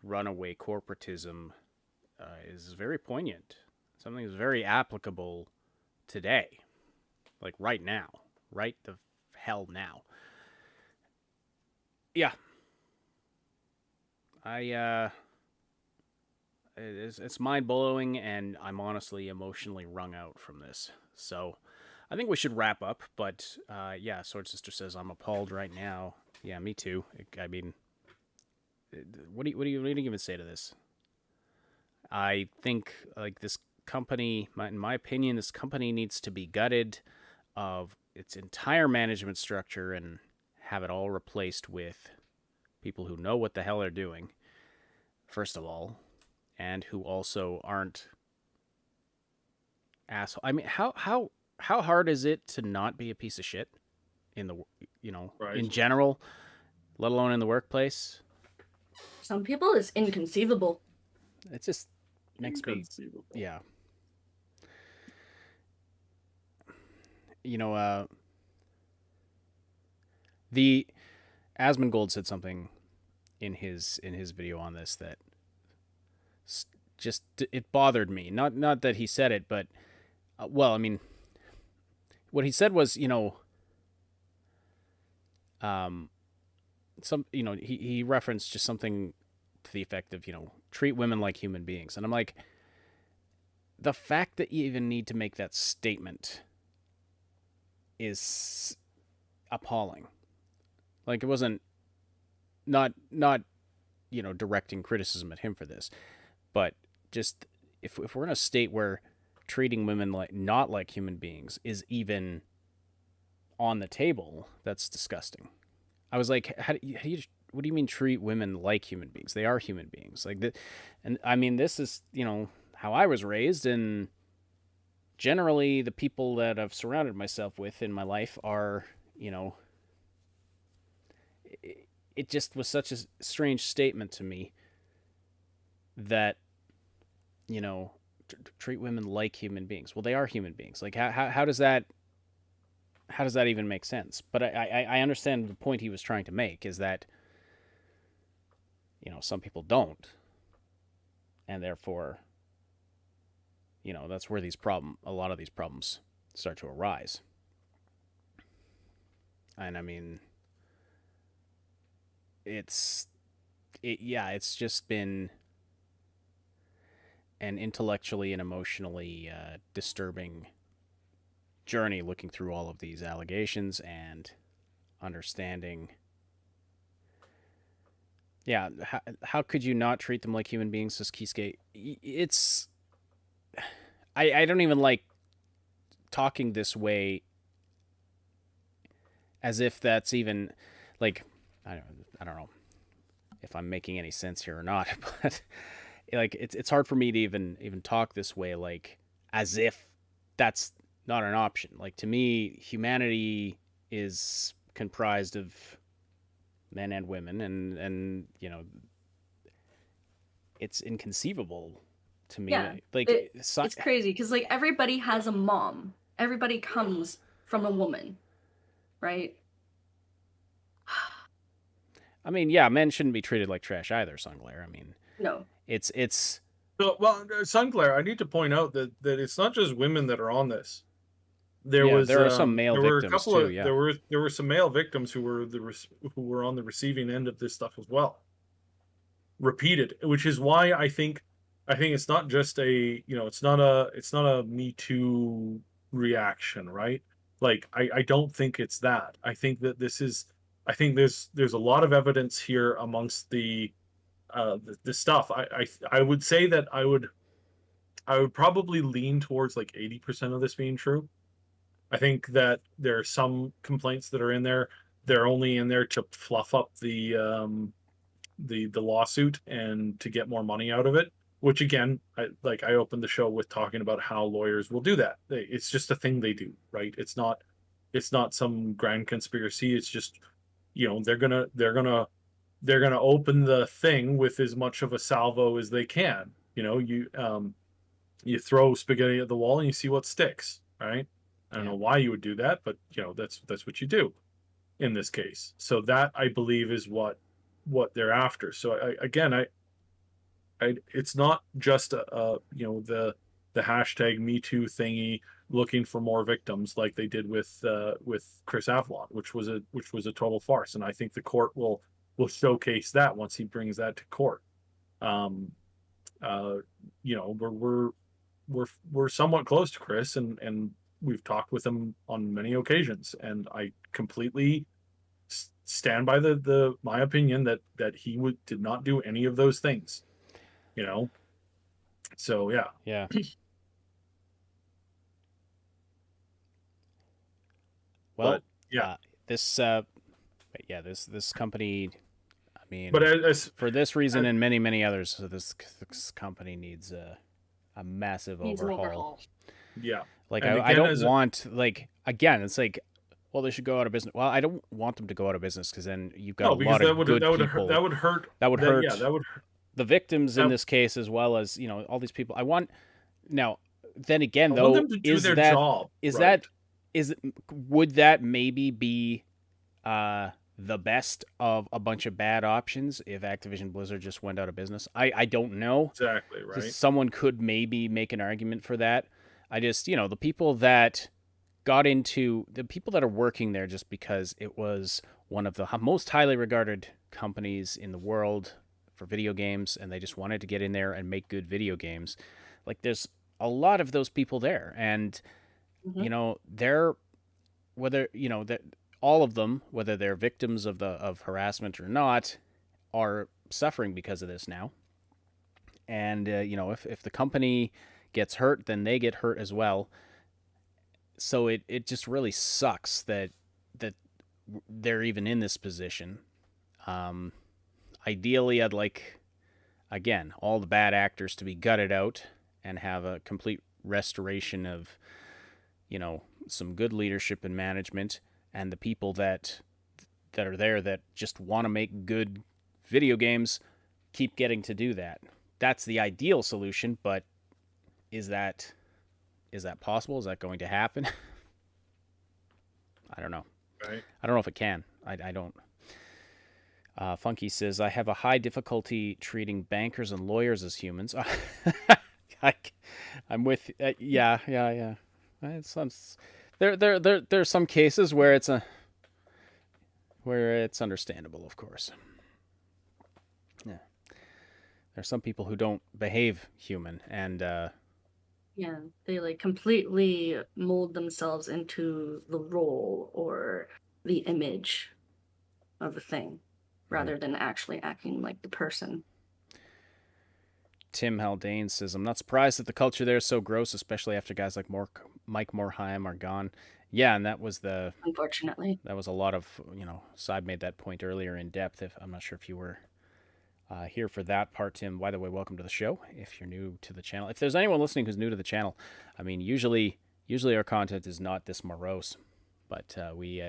runaway corporatism is very poignant. Something that's very applicable today, like right now, right the hell now. Yeah, it's mind blowing, and I'm honestly emotionally wrung out from this. So, I think we should wrap up. But yeah, Sword Sister says I'm appalled right now. Yeah, me too. I mean, what do you even say to this? I think like this company, in my opinion, this company needs to be gutted of its entire management structure and have it all replaced with people who know what the hell they're doing, first of all, and who also aren't asshole. I mean, how hard is it to not be a piece of shit in the right. in general, let alone in the workplace? Some people it's inconceivable. It just makes me, yeah. The Asmongold said something in his video on this that just it bothered me. Not that he said it, but well, I mean, what he said was, he referenced just something to the effect of, treat women like human beings, and I'm like, the fact that you even need to make that statement is appalling. Like, it wasn't not directing criticism at him for this, but just if we're in a state where treating women like not like human beings is even on the table, that's disgusting. I was like, what do you mean treat women like human beings? They are human beings. Like that, and I mean, this is how I was raised, and generally the people that I've surrounded myself with in my life are it just was such a strange statement to me that treat women like human beings. Well, they are human beings. Like how does that even make sense? But I understand the point he was trying to make is that some people don't, and therefore that's where a lot of these problems start to arise. And I mean, it's just been an intellectually and emotionally disturbing journey looking through all of these allegations and understanding. Yeah, how could you not treat them like human beings, says Keyskate? It's... I don't even like talking this way as if that's even... Like, I don't know if I'm making any sense here or not, but like it's hard for me to even talk this way, like as if that's not an option. Like, to me, humanity is comprised of men and women, and it's inconceivable to me. Yeah, like it's crazy because like everybody has a mom. Everybody comes from a woman, right? I mean, yeah, men shouldn't be treated like trash either, Sunglair. I mean, no, it's So, well, Sunclair, I need to point out that it's not just women that are on this. There are some male victims too. Yeah, there were some male victims who were on the receiving end of this stuff as well. Repeated, which is why I think it's not just it's not a Me Too reaction, right? Like I don't think it's that. I think that there's a lot of evidence here amongst the stuff. I would say that I would probably lean towards like 80% of this being true. I think that there are some complaints that are in there. They're only in there to fluff up the lawsuit and to get more money out of it. Which again, I opened the show with talking about how lawyers will do that. It's just a thing they do, right? It's not some grand conspiracy. It's just they're gonna open the thing with as much of a salvo as they can. You throw spaghetti at the wall and you see what sticks, right? I don't know why you would do that, but that's what you do in this case. So that, I believe, is what they're after. So I it's not just the hashtag Me Too thingy looking for more victims like they did with Chris Avalon, which was a total farce. And I think the court will showcase that once he brings that to court. We're somewhat close to Chris, and we've talked with him on many occasions, and I completely stand by my opinion that he did not do any of those things. So yeah. Well, but, yeah. This company, I mean, but as for this reason and many, many others, this company needs a massive overhaul. Yeah. Like, I don't want, like, again, it's like, well, they should go out of business. Well, I don't want them to go out of business because then you've got a lot of good people. That would hurt. The victims in this case, as well as all these people. I want now. Then again, though, them to do their job, would that maybe be the best of a bunch of bad options if Activision Blizzard just went out of business? I don't know. Exactly, right. Someone could maybe make an argument for that. I just, the people that the people that are working there just because it was one of the most highly regarded companies in the world for video games, and they just wanted to get in there and make good video games. Like, there's a lot of those people there, and they're whether that all of them, whether they're victims of harassment or not, are suffering because of this now. And if the company gets hurt, then they get hurt as well. So it just really sucks that they're even in this position. Um, Ideally, I'd like, again, all the bad actors to be gutted out and have a complete restoration of, some good leadership and management, and the people that are there that just want to make good video games keep getting to do that. That's the ideal solution, but is that possible? Is that going to happen? I don't know. Right. I don't know if it can. I don't. Funky says, I have a high difficulty treating bankers and lawyers as humans. I'm with, yeah. There's some cases where it's understandable, of course. Yeah. There's some people who don't behave human, and Yeah, they like completely mold themselves into the role or the image of the thing rather than actually acting like the person. Tim Haldane says, I'm not surprised that the culture there is so gross, especially after guys like Mike Morhaime are gone. Yeah, and Unfortunately. that was a lot of, Saib made that point earlier in depth. I'm not sure if you were here for that part, Tim. By the way, welcome to the show. If you're new to the channel, if there's anyone listening who's new to the channel, I mean, usually our content is not this morose, but we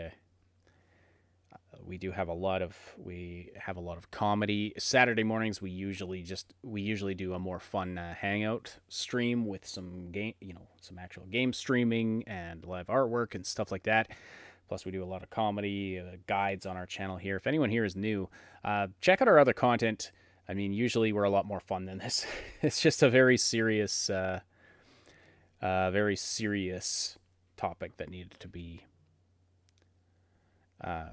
have a lot of comedy. Saturday mornings we usually do a more fun hangout stream with some some actual game streaming and live artwork and stuff like that. Plus, we do a lot of comedy guides on our channel here. If anyone here is new, check out our other content. I mean, usually we're a lot more fun than this. It's just a very serious topic that needed to be a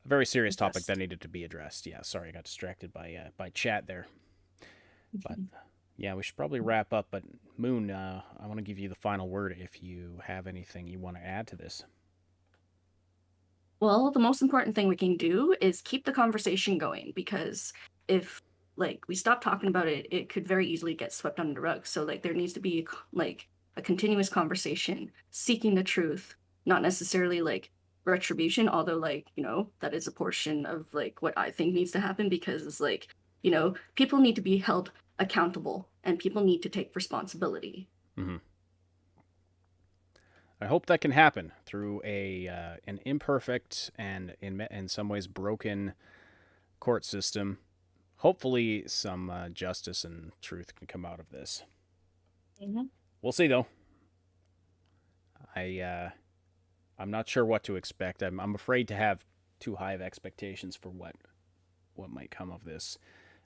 very serious topic that needed to be addressed. Yeah, sorry, I got distracted by chat there. But yeah, we should probably wrap up. But Moon, I want to give you the final word if you have anything you want to add to this. Well, the most important thing we can do is keep the conversation going, because if we stop talking about it, it could very easily get swept under the rug. So there needs to be a continuous conversation, seeking the truth, not necessarily retribution, although that is a portion of what I think needs to happen, because people need to be held accountable and people need to take responsibility. Mm-hmm. I hope that can happen through an imperfect and in some ways broken court system. Hopefully some justice and truth can come out of this. Mm-hmm. We'll see, though. I'm not sure what to expect. I'm afraid to have too high of expectations for what might come of this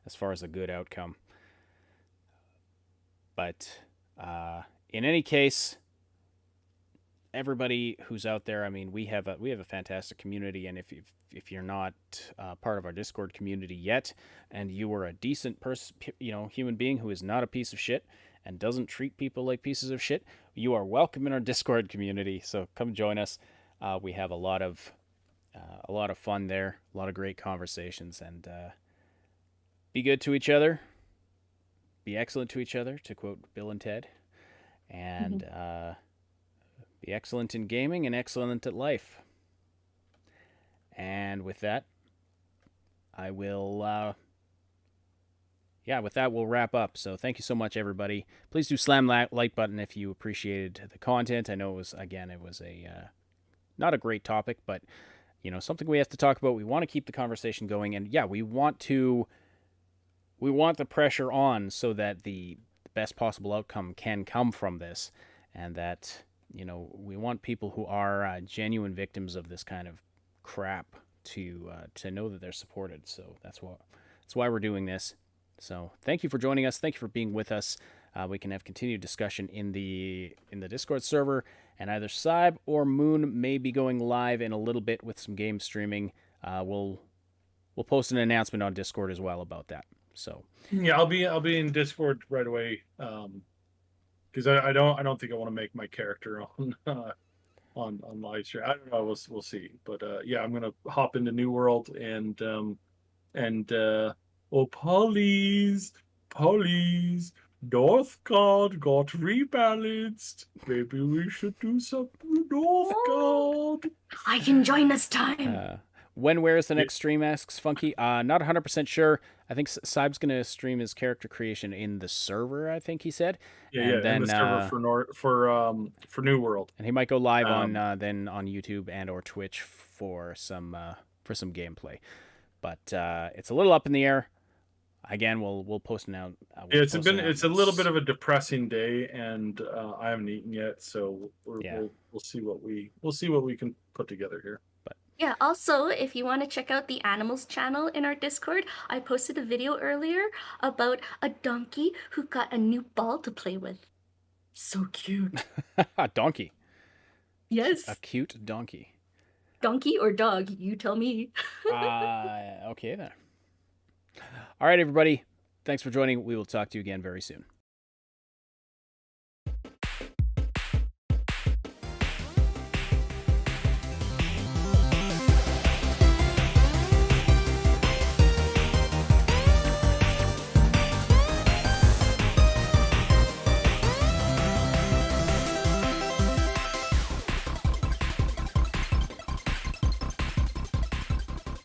as far as a good outcome. But in any case, everybody who's out there, I mean, we have a fantastic community, and if you're not part of our Discord community yet, and you are a decent person, human being who is not a piece of shit and doesn't treat people like pieces of shit, you are welcome in our Discord community. So come join us. We have a lot of fun there, a lot of great conversations, and be good to each other, be excellent to each other, to quote Bill and Ted, and be excellent in gaming and excellent at life. And with that, I will. With that, we'll wrap up. So thank you so much, everybody. Please do slam that like button if you appreciated the content. I know it was a not a great topic, but something we have to talk about. We want to keep the conversation going, and we want the pressure on so that the best possible outcome can come from this, and that we want people who are genuine victims of this kind of crap to know that they're supported. So that's why we're doing this. So thank you for joining us. Thank you for being with us. We can have continued discussion in the Discord server, and either Saib or Moon may be going live in a little bit with some game streaming. We'll post an announcement on Discord as well about that. So yeah, I'll be in Discord right away, because I don't think I want to make my character on on live stream. I don't know. We'll see. But yeah, I'm gonna hop into New World and oh Polly's Northgard got rebalanced. Maybe we should do some Northgard. I can join this time. Where is the next stream, asks Funky. Not 100% sure. I think Saib's going to stream his character creation in the server, I think he said. Yeah, then in the server for New World. And he might go live on then on YouTube and or Twitch for some gameplay. But it's a little up in the air. Again, we'll post now. It's a little bit of a depressing day, and I haven't eaten yet, so we'll see what we can put together here. Yeah, also, if you want to check out the animals channel in our Discord, I posted a video earlier about a donkey who got a new ball to play with. So cute. A donkey. Yes. A cute donkey. Donkey or dog, you tell me. Okay then. All right, everybody. Thanks for joining. We will talk to you again very soon.